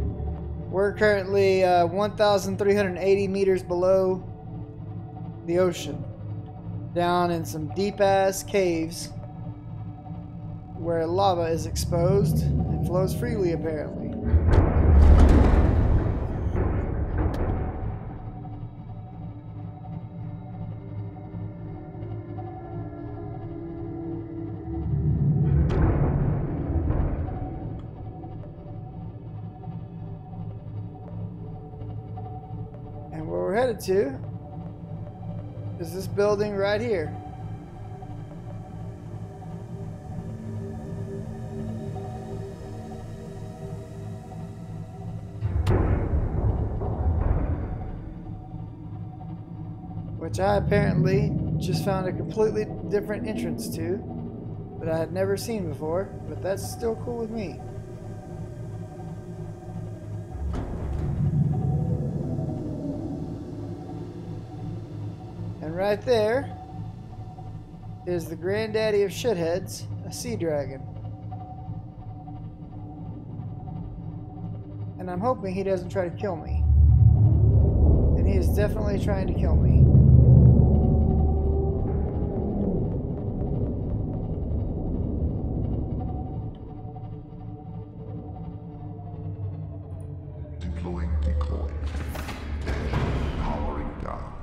we're currently 1,380 meters below the ocean, down in some deep-ass caves where lava is exposed and flows freely, apparently. And where we're headed to is this building right here. Which I apparently just found a completely different entrance to that I had never seen before, but that's still cool with me. And right there is the granddaddy of shitheads, a sea dragon. And I'm hoping he doesn't try to kill me. And he is definitely trying to kill me. Deploying decoy. Powering down.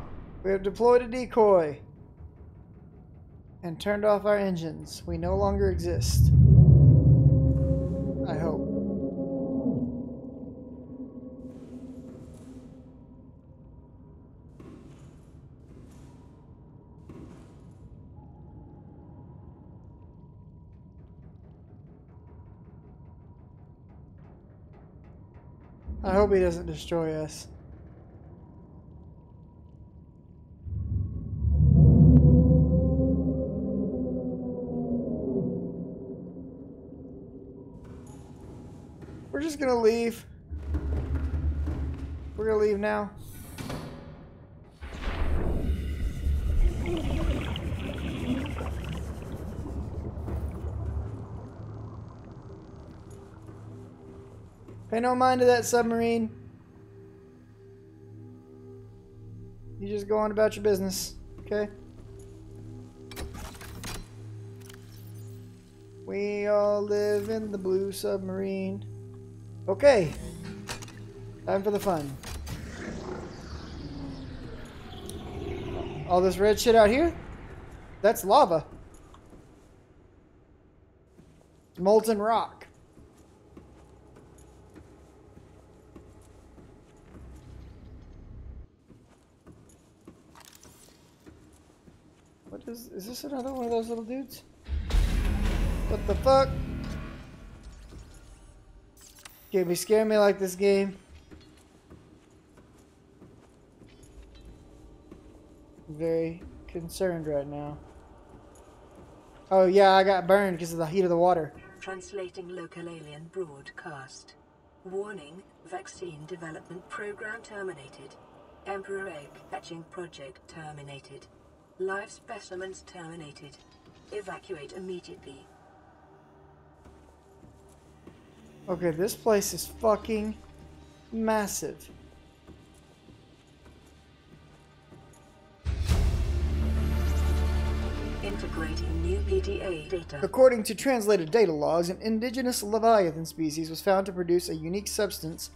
We have deployed a decoy and turned off our engines. We no longer exist. I hope. I hope he doesn't destroy us. We're just gonna leave. We're gonna leave now. Pay no mind to that submarine. You just go on about your business, okay? We all live in the blue submarine. Okay. Time for the fun. All this red shit out here? That's lava. Molten rock. What is this another one of those little dudes? What the fuck? Can't be scaring me like this game. I'm very concerned right now. Oh yeah, I got burned because of the heat of the water. Translating local alien broadcast. Warning, vaccine development program terminated. Emperor egg hatching project terminated. Live specimens terminated. Evacuate immediately. Okay, this place is fucking massive. PDA data. According to translated data logs, an indigenous Leviathan species was found to produce a unique substance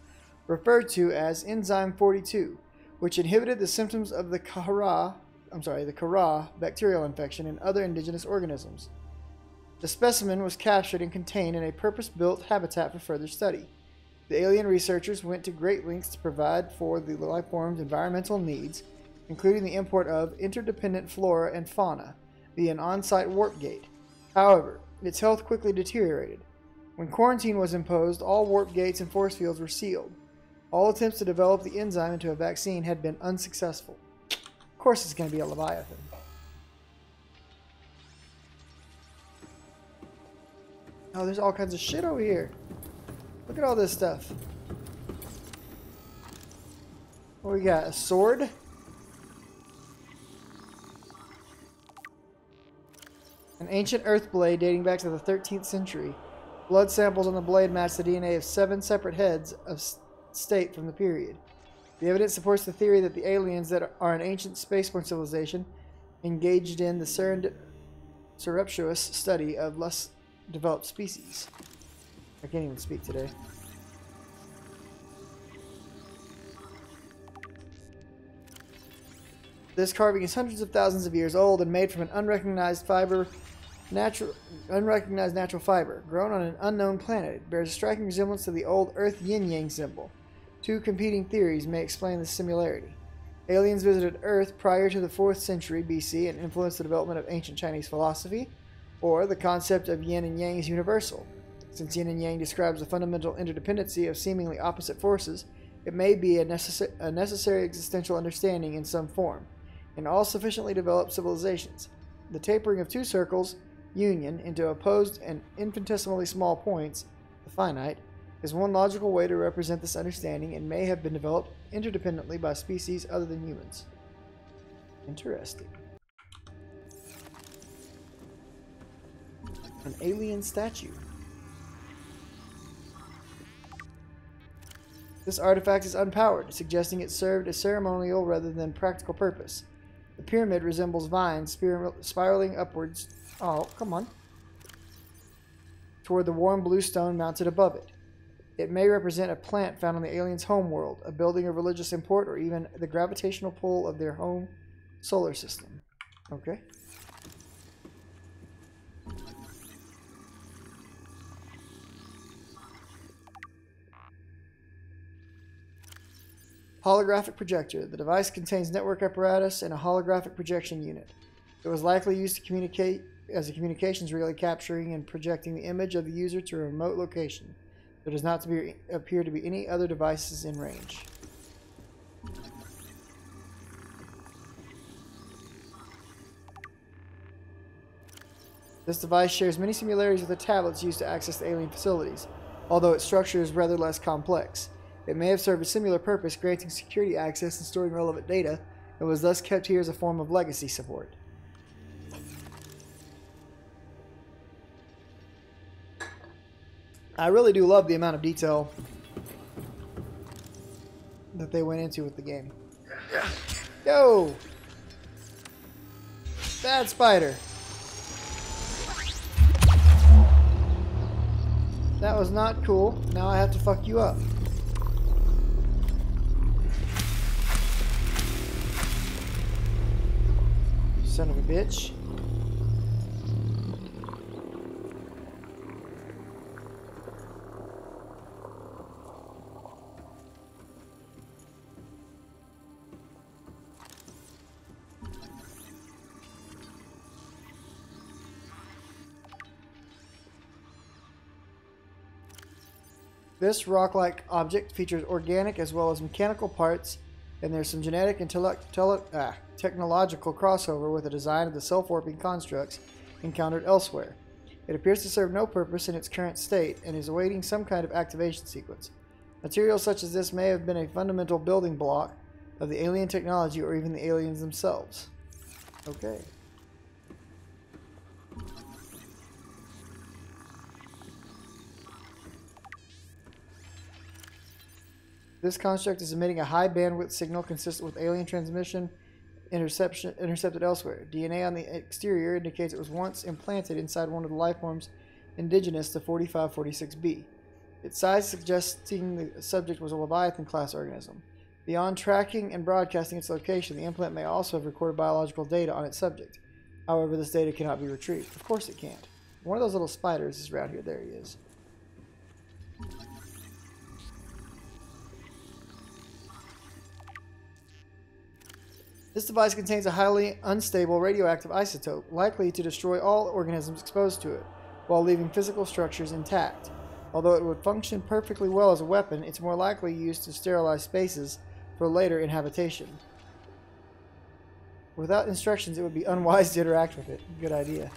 referred to as enzyme 42, which inhibited the symptoms of the Kara bacterial infection in other indigenous organisms. The specimen was captured and contained in a purpose-built habitat for further study. The alien researchers went to great lengths to provide for the lifeform's environmental needs, including the import of interdependent flora and fauna via an on-site warp gate. However, its health quickly deteriorated. When quarantine was imposed, all warp gates and force fields were sealed. All attempts to develop the enzyme into a vaccine had been unsuccessful. Of course it's going to be a Leviathan. Oh, there's all kinds of shit over here. Look at all this stuff. What we got? A sword? An ancient earth blade dating back to the 13th century. Blood samples on the blade match the DNA of 7 separate heads of state from the period. The evidence supports the theory that the aliens that are an ancient spaceborne civilization engaged in the surreptitious study of less developed species. I can't even speak today. This carving is hundreds of thousands of years old and made from an unrecognized natural fiber, grown on an unknown planet. It bears a striking resemblance to the old Earth yin-yang symbol. Two competing theories may explain this similarity. Aliens visited Earth prior to the 4th century BC and influenced the development of ancient Chinese philosophy, or the concept of yin and yang is universal. Since yin and yang describes the fundamental interdependency of seemingly opposite forces, it may be a necessary existential understanding in some form. In all sufficiently developed civilizations, the tapering of two circles, union, into opposed and infinitesimally small points, the finite, is one logical way to represent this understanding and may have been developed interdependently by species other than humans. Interesting. An alien statue. This artifact is unpowered, suggesting it served a ceremonial rather than practical purpose. The pyramid resembles vines spiraling upwards, come on, toward the warm blue stone mounted above it. It may represent a plant found on the alien's homeworld, a building of religious import, or even the gravitational pull of their home solar system. Okay. Holographic projector. The device contains network apparatus and a holographic projection unit. It was likely used to communicate as a communications relay, capturing and projecting the image of the user to a remote location. There does not appear to be any other devices in range. This device shares many similarities with the tablets used to access the alien facilities, although its structure is rather less complex. It may have served a similar purpose, granting security access and storing relevant data, and was thus kept here as a form of legacy support. I really do love the amount of detail that they went into with the game. Yo! Bad spider. That was not cool. Now I have to fuck you up. Son of a bitch. This rock-like object features organic as well as mechanical parts, and there's some genetic and technological crossover with the design of the self-warping constructs encountered elsewhere. It appears to serve no purpose in its current state and is awaiting some kind of activation sequence. Materials such as this may have been a fundamental building block of the alien technology or even the aliens themselves. Okay. This construct is emitting a high bandwidth signal consistent with alien transmission intercepted elsewhere. DNA on the exterior indicates it was once implanted inside one of the life forms indigenous to 4546b. Its size suggesting the subject was a Leviathan-class organism. Beyond tracking and broadcasting its location, the implant may also have recorded biological data on its subject. However, this data cannot be retrieved. Of course it can't. One of those little spiders is around here. There he is. This device contains a highly unstable radioactive isotope, likely to destroy all organisms exposed to it, while leaving physical structures intact. Although it would function perfectly well as a weapon, it's more likely used to sterilize spaces for later inhabitation. Without instructions, it would be unwise to interact with it. Good idea.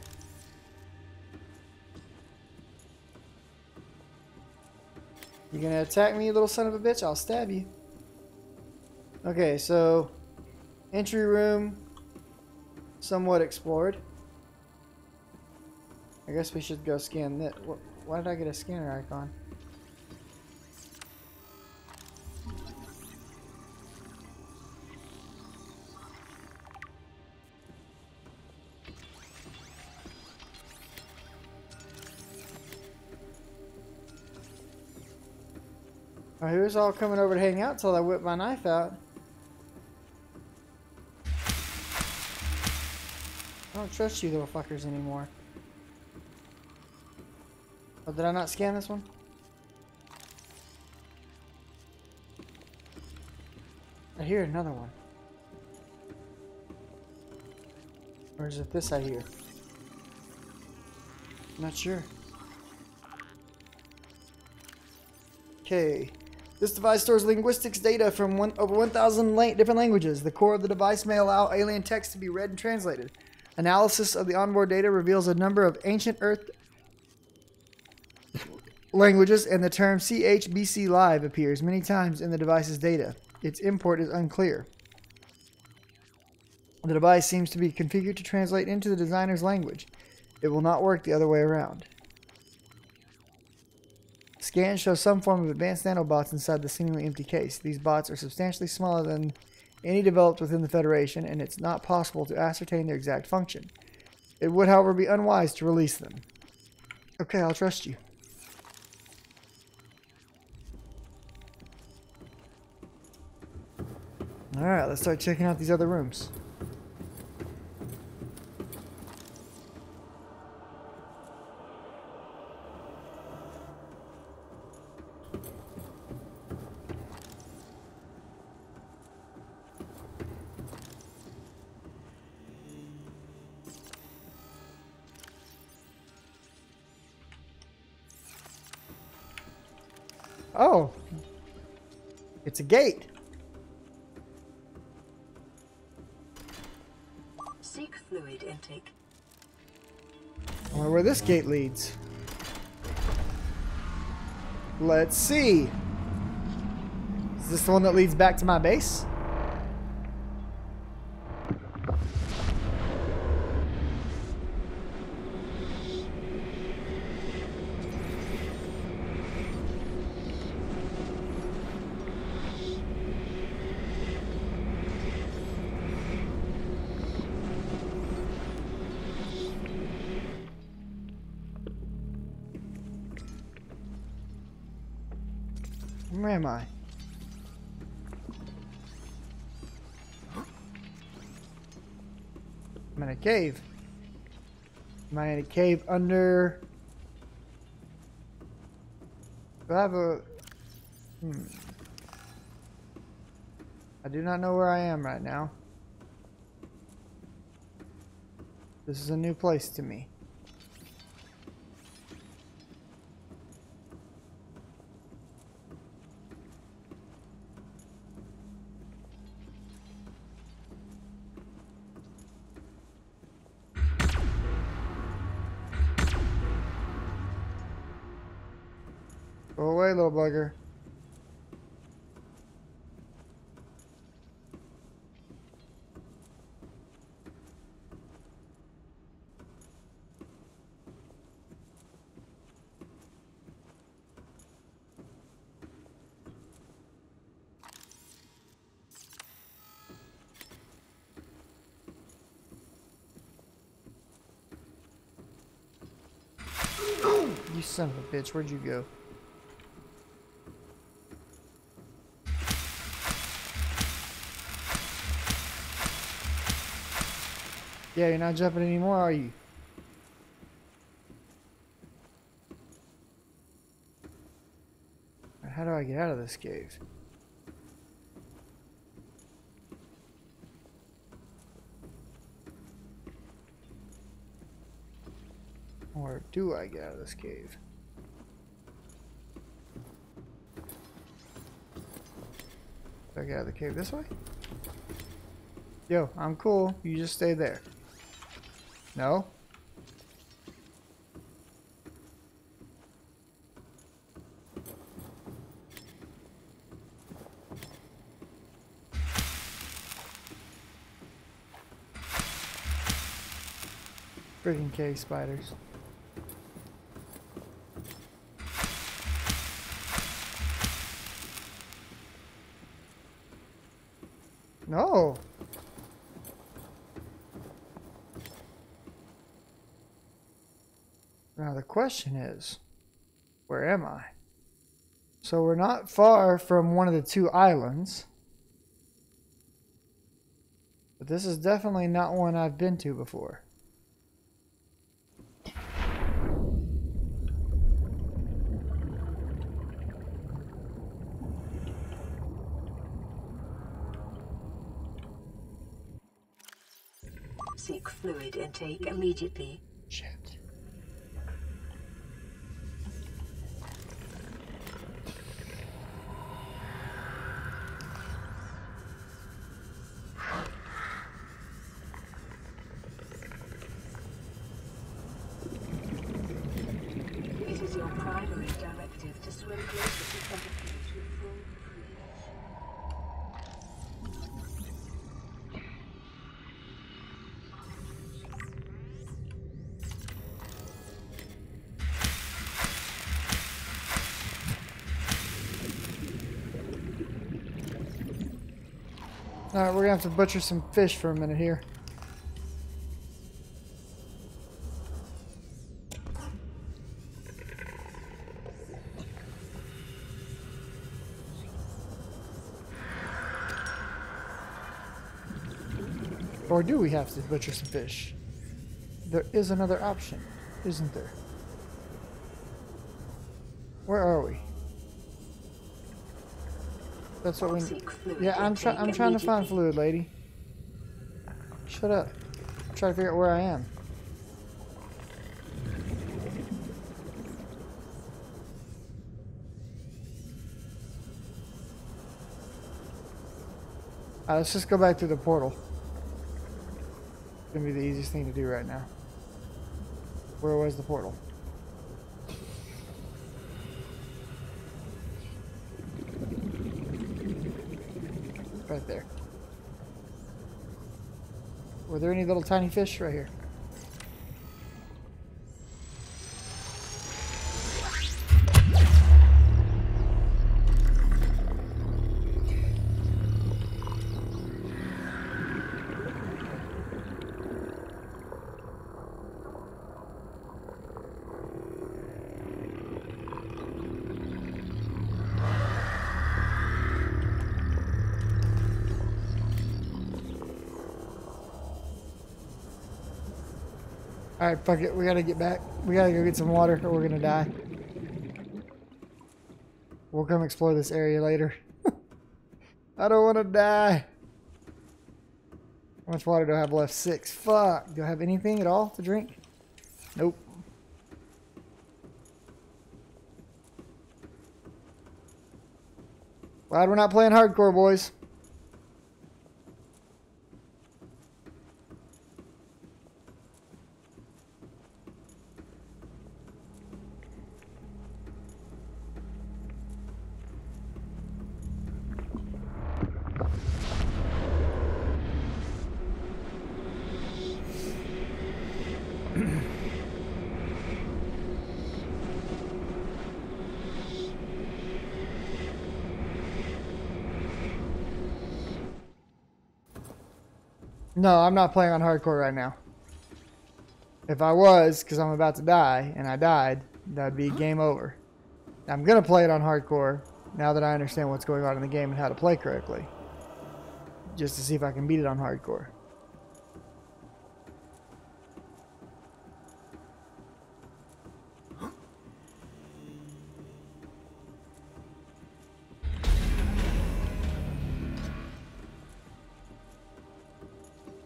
You gonna attack me, you little son of a bitch? I'll stab you. Okay, so entry room somewhat explored. I guess we should go scan this. Why did I get a scanner icon? Alright, who's all coming over to hang out till I whip my knife out? I don't trust you little fuckers anymore. Oh, did I not scan this one? I hear another one. Or is it this I hear? I'm not sure. Okay. This device stores linguistics data from over 1,000 different languages. The core of the device may allow alien text to be read and translated. Analysis of the onboard data reveals a number of ancient Earth languages, and the term CHBC Live appears many times in the device's data. Its import is unclear. The device seems to be configured to translate into the designer's language. It will not work the other way around. Scans show some form of advanced nanobots inside the seemingly empty case. These bots are substantially smaller than any developed within the Federation, and it's not possible to ascertain their exact function. It would, however, be unwise to release them. Okay, I'll trust you. Alright, let's start checking out these other rooms. Oh, it's a gate. Seek fluid intake. I wonder where this gate leads. Let's see. Is this the one that leads back to my base? Where am I? I'm in a cave. Am I in a cave under... Do I have a... I do not know where I am right now. This is a new place to me. Go away, little bugger. son of a bitch, where'd you go? Yeah, you're not jumping anymore, are you? How do I get out of this cave? Or do I get out of this cave? Do I get out of the cave this way? Yo, I'm cool. You just stay there. No? Freaking cave spiders. No. Now the question is, where am I? So we're not far from one of the two islands. But this is definitely not one I've been to before. Seek fluid intake immediately. Shit. It is your primary directive to swim closer to centrifuge with full crew. Alright, we're gonna have to butcher some fish for a minute here. Or do we have to butcher some fish? There is another option, isn't there? Where are we? That's what we. Yeah, I'm trying to find fluid, lady. Shut up. I'm trying to figure out where I am. Let's just go back to the portal. It's gonna be the easiest thing to do right now. Where was the portal? Right there. Were there any little tiny fish right here? Alright, fuck it. We gotta get back. We gotta go get some water or we're gonna die. We'll come explore this area later. I don't want to die. How much water do I have left? 6. Fuck. Do I have anything at all to drink? Nope. Glad we're not playing hardcore, boys. No, I'm not playing on hardcore right now. If I was, because I'm about to die, and I died, That'd be game over. I'm going to play it on hardcore now that I understand what's going on in the game and how to play correctly. Just to see if I can beat it on hardcore.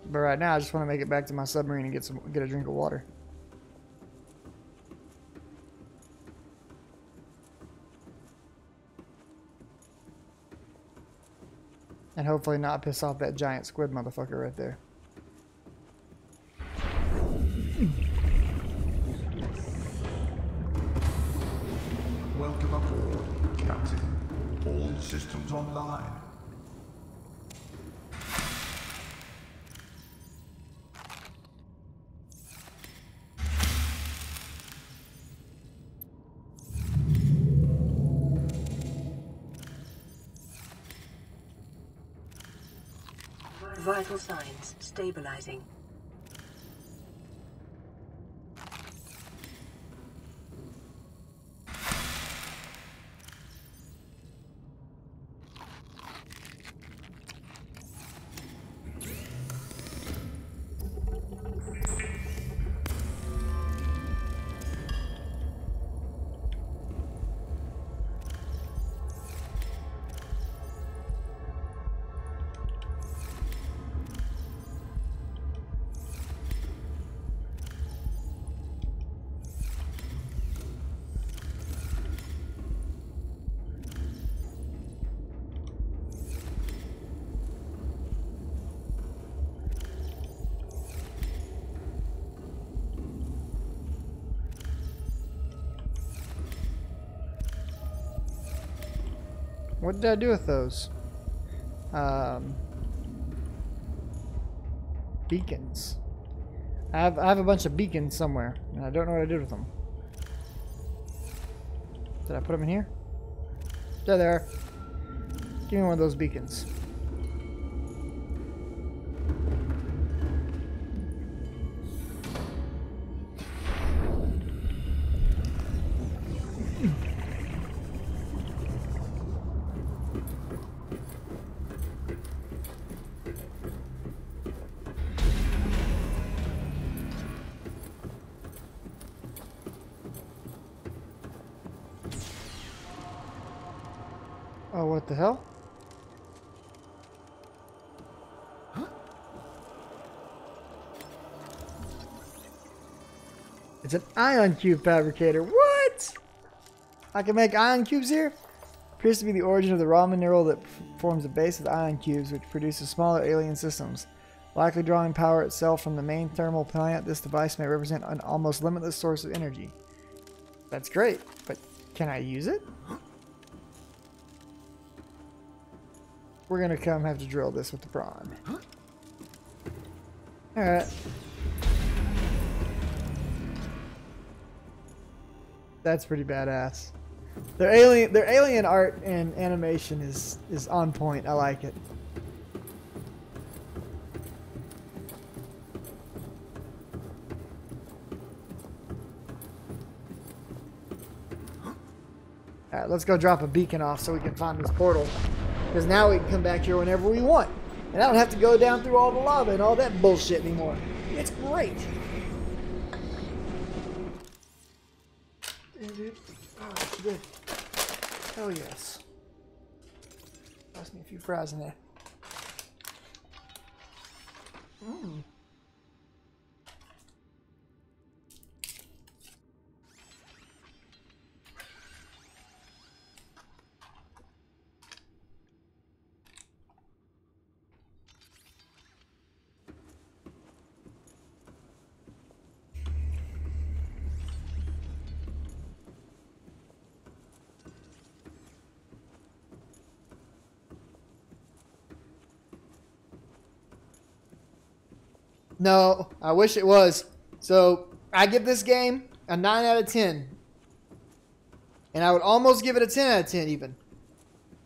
But right now, I just want to make it back to my submarine and get a drink of water. And hopefully not piss off that giant squid motherfucker right there. Welcome aboard, Captain. All systems online. Vital signs stabilizing. What did I do with those? Beacons. I have a bunch of beacons somewhere, and I don't know what I did with them. Did I put them in here? There they are. Give me one of those beacons. Oh, what the hell? It's an ion cube fabricator. What? I can make ion cubes here? Appears to be the origin of the raw mineral that forms the base of the ion cubes, which produces smaller alien systems. Likely drawing power itself from the main thermal plant, this device may represent an almost limitless source of energy. That's great, but can I use it? We're gonna have to drill this with the prawn. Alright. That's pretty badass. Their alien art and animation is on point. I like it. Alright, let's go drop a beacon off so we can find this portal. Because now we can come back here whenever we want. And I don't have to go down through all the lava and all that bullshit anymore. It's great. Yeah, dude. Oh, it's good. Hell yes. Toss me a few fries in there. Mmm. No, I wish it was. So I give this game a 9 out of 10. And I would almost give it a 10 out of 10 even.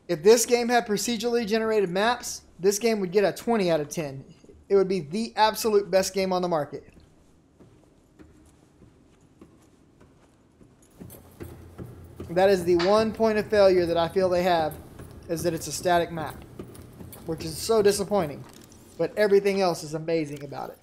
If this game had procedurally generated maps, this game would get a 20 out of 10. It would be the absolute best game on the market. That is the one point of failure that I feel they have, is that it's a static map, which is so disappointing. But everything else is amazing about it.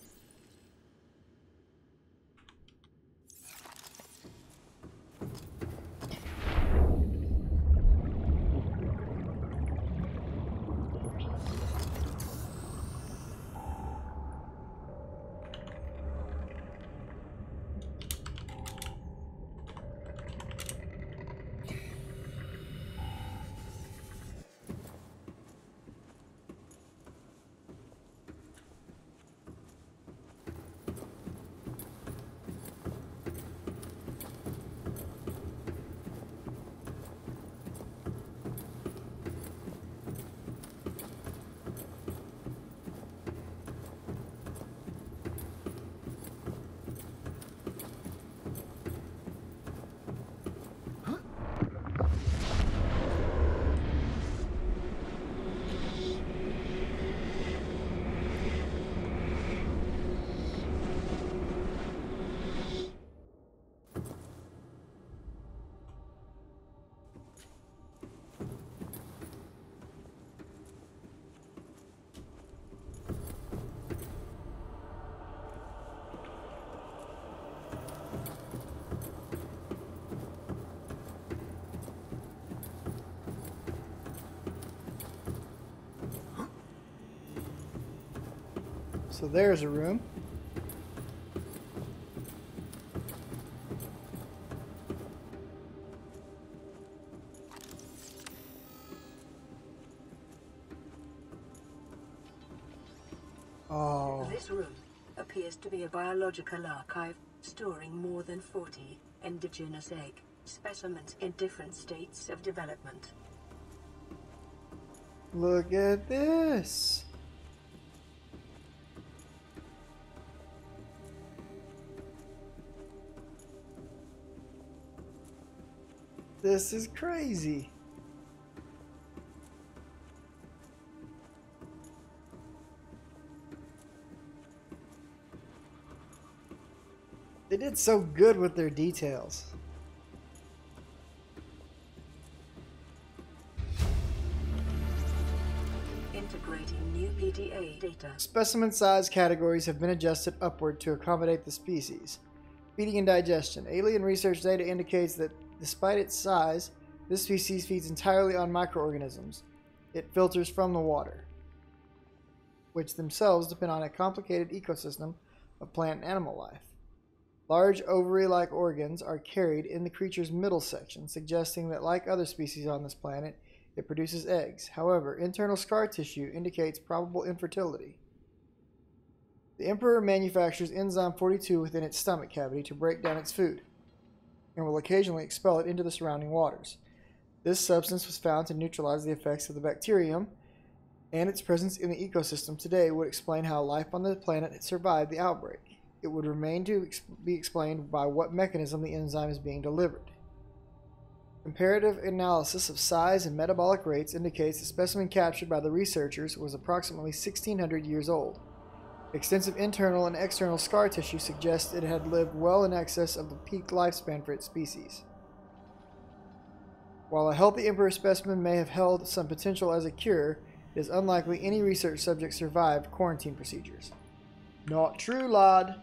So there's a room. Oh. This room appears to be a biological archive storing more than 40 indigenous egg specimens in different states of development. Look at this. This is crazy. They did so good with their details. Integrating new PDA data. Specimen size categories have been adjusted upward to accommodate the species. Feeding and digestion. Alien research data indicates that despite its size, this species feeds entirely on microorganisms it filters from the water, which themselves depend on a complicated ecosystem of plant and animal life. Large ovary-like organs are carried in the creature's middle section, suggesting that, like other species on this planet, it produces eggs. However, internal scar tissue indicates probable infertility. The Emperor manufactures enzyme 42 within its stomach cavity to break down its food, and will occasionally expel it into the surrounding waters. This substance was found to neutralize the effects of the bacterium, and its presence in the ecosystem today would explain how life on the planet had survived the outbreak. It would remain to be explained by what mechanism the enzyme is being delivered. Comparative analysis of size and metabolic rates indicates the specimen captured by the researchers was approximately 1,600 years old. Extensive internal and external scar tissue suggests it had lived well in excess of the peak lifespan for its species. While a healthy emperor specimen may have held some potential as a cure, it is unlikely any research subject survived quarantine procedures. Not true, lad.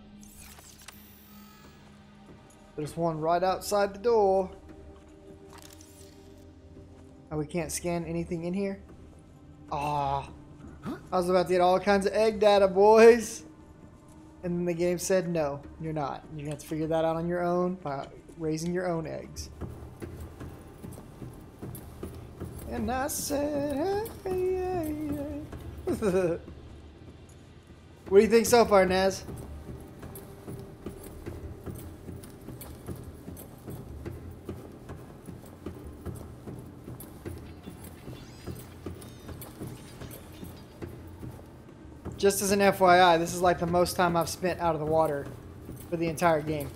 There's one right outside the door. Oh, we can't scan anything in here? Ah. I was about to get all kinds of egg data, boys. And then the game said, no, you're not. You're going to have to figure that out on your own by raising your own eggs. And I said, hey, hey, hey. What do you think so far, Naz? Just as an FYI, this is like the most time I've spent out of the water for the entire game.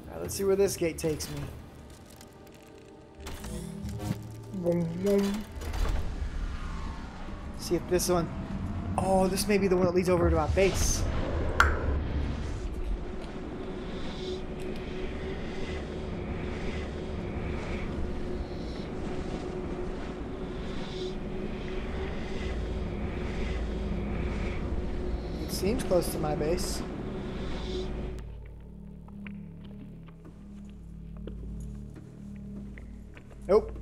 Alright, let's see where this gate takes me. See if this one... Oh, this may be the one that leads over to our base. Seems close to my base. Nope.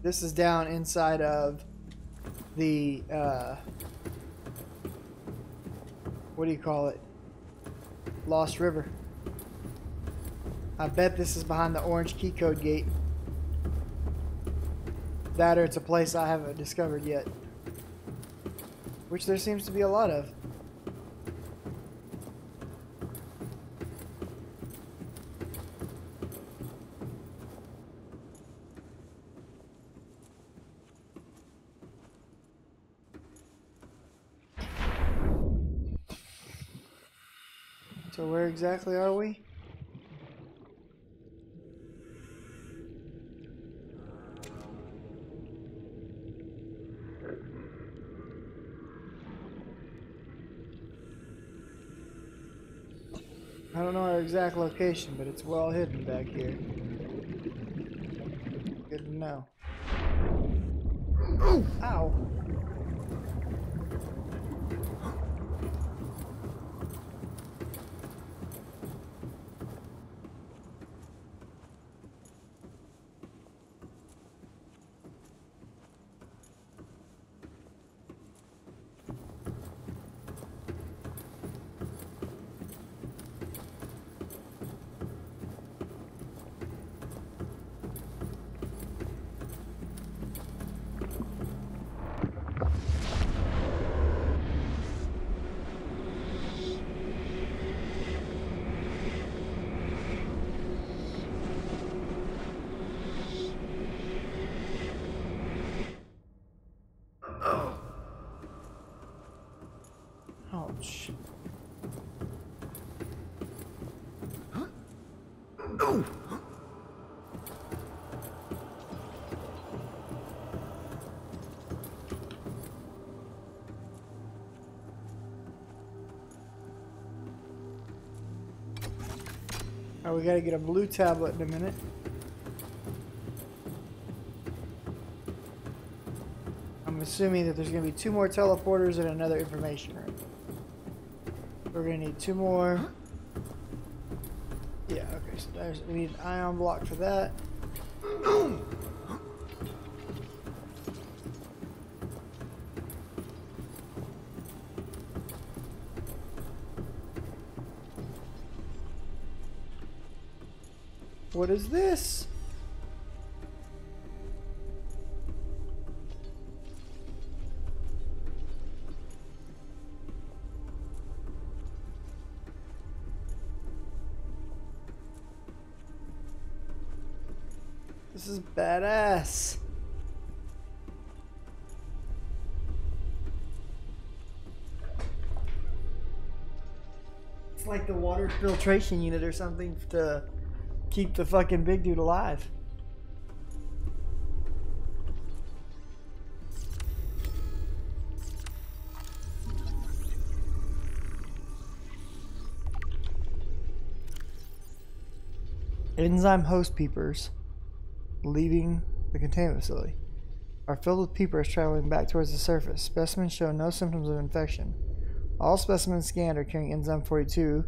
This is down inside of the, what do you call it? Lost River. I bet this is behind the orange key code gate. That or it's a place I haven't discovered yet. Which there seems to be a lot of. So where exactly are we? I don't know our exact location, but it's well hidden back here. Good to know. Ooh, ow! Ouch. Oh. Oh, we gotta get a blue tablet in a minute. I'm assuming that there's gonna be 2 more teleporters and another information room. We're gonna need 2 more. Yeah, okay, so we need an ion block for that. What is this? This is badass. It's like the water filtration unit or something to keep the fucking big dude alive. Enzyme host peepers leaving the containment facility are filled with peepers traveling back towards the surface. Specimens show no symptoms of infection. All specimens scanned are carrying enzyme 42,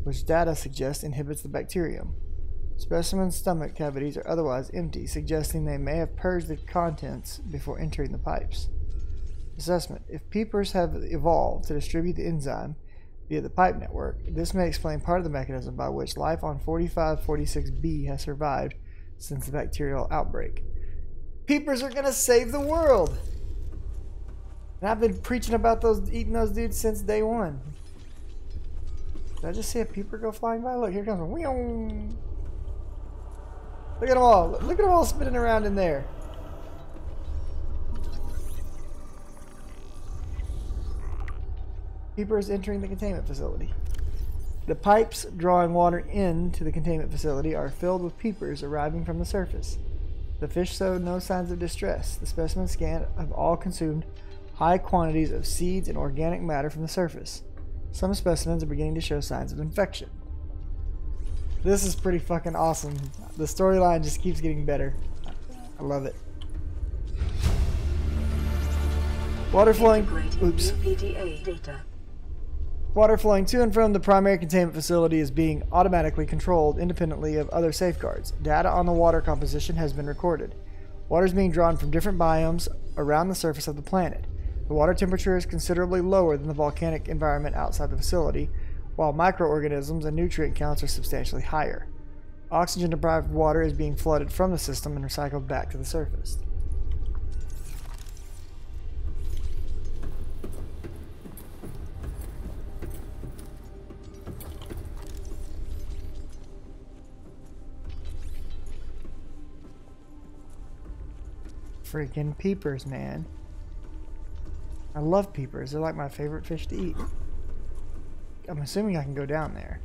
which data suggests inhibits the bacterium. Specimens' stomach cavities are otherwise empty, suggesting they may have purged the contents before entering the pipes. Assessment: if peepers have evolved to distribute the enzyme via the pipe network, this may explain part of the mechanism by which life on 4546b has survived since the bacterial outbreak. Peepers are gonna save the world! And I've been preaching about eating those dudes since day one. Did I just see a peeper go flying by? Look, here comes one. Look at them all. Look at them all spinning around in there. Peepers entering the containment facility. The pipes drawing water into the containment facility are filled with peepers arriving from the surface. The fish showed no signs of distress. The specimens scanned have all consumed high quantities of seeds and organic matter from the surface. Some specimens are beginning to show signs of infection. This is pretty fucking awesome. The storyline just keeps getting better. I love it. Water flowing. Integrating Oops. new PDA data. Water flowing to and from the primary containment facility is being automatically controlled independently of other safeguards. Data on the water composition has been recorded. Water is being drawn from different biomes around the surface of the planet. The water temperature is considerably lower than the volcanic environment outside the facility, while microorganisms and nutrient counts are substantially higher. Oxygen-deprived water is being flooded from the system and recycled back to the surface. Freaking peepers, man. I love peepers. They're like my favorite fish to eat. I'm assuming I can go down there.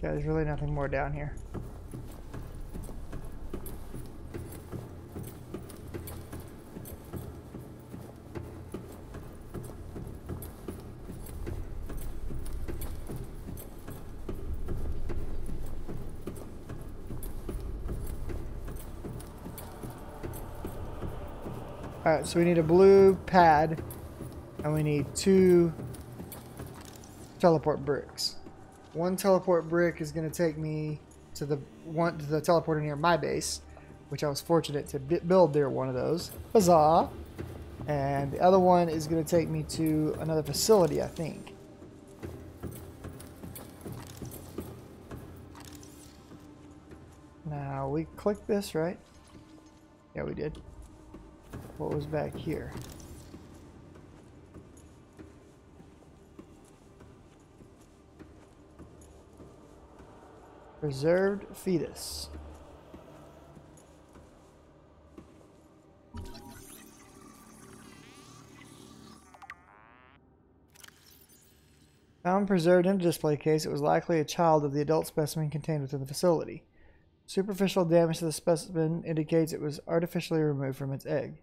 Yeah, there's really nothing more down here. Alright, so we need a blue pad and we need 2 teleport bricks. 1 teleport brick is going to take me to the teleporter near my base, which I was fortunate to build there one of those. Huzzah! And the other one is going to take me to another facility, I think. Now, we clicked this, right? Yeah, we did. What was back here? Preserved fetus. Found preserved in a display case, it was likely a child of the adult specimen contained within the facility. Superficial damage to the specimen indicates it was artificially removed from its egg.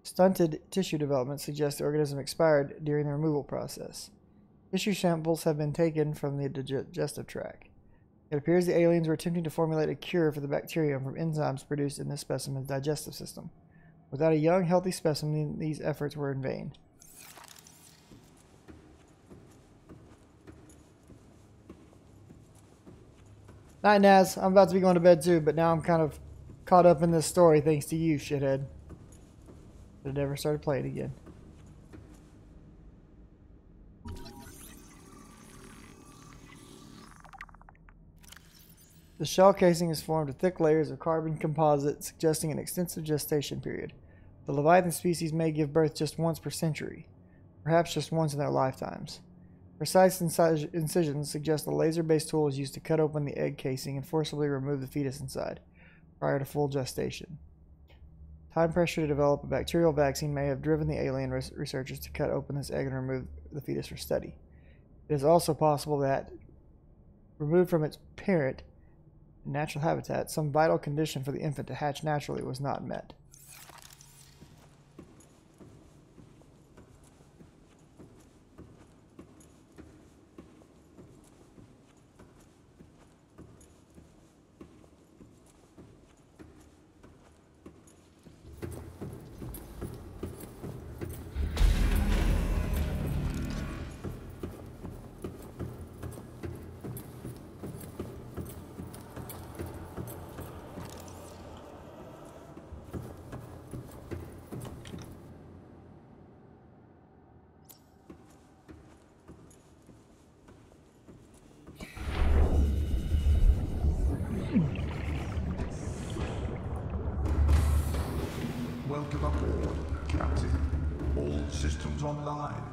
Stunted tissue development suggests the organism expired during the removal process. Tissue samples have been taken from the digestive tract. It appears the aliens were attempting to formulate a cure for the bacterium from enzymes produced in this specimen's digestive system. Without a young, healthy specimen, these efforts were in vain. Night, Naz. I'm about to be going to bed too, but now I'm kind of caught up in this story thanks to you, shithead. I never started playing again. The shell casing is formed of thick layers of carbon composite, suggesting an extensive gestation period. The Leviathan species may give birth just once per century, perhaps just once in their lifetimes. Precise incisions suggest a laser-based tool is used to cut open the egg casing and forcibly remove the fetus inside, prior to full gestation. Time pressure to develop a bacterial vaccine may have driven the alien researchers to cut open this egg and remove the fetus for study. It is also possible that, removed from its parent, natural habitat, some vital condition for the infant to hatch naturally was not met. Welcome aboard, Captain. All systems online.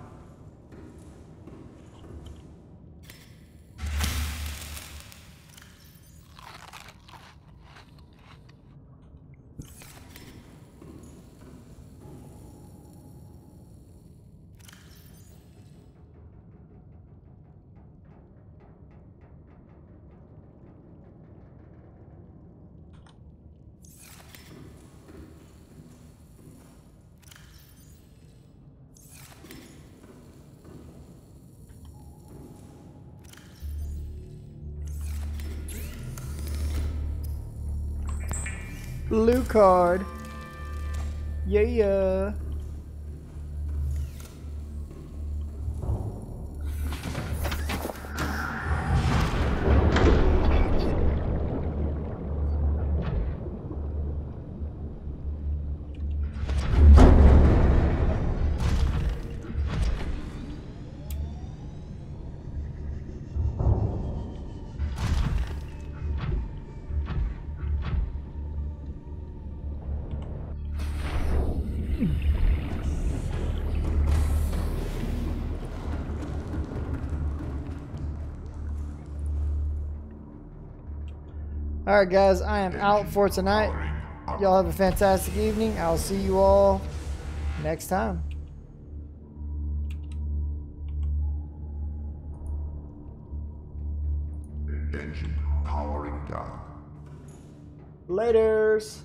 Blue card. Yeah. Alright guys, I am out for tonight. Y'all have a fantastic evening. I'll see you all next time. Engine powering down. Laters.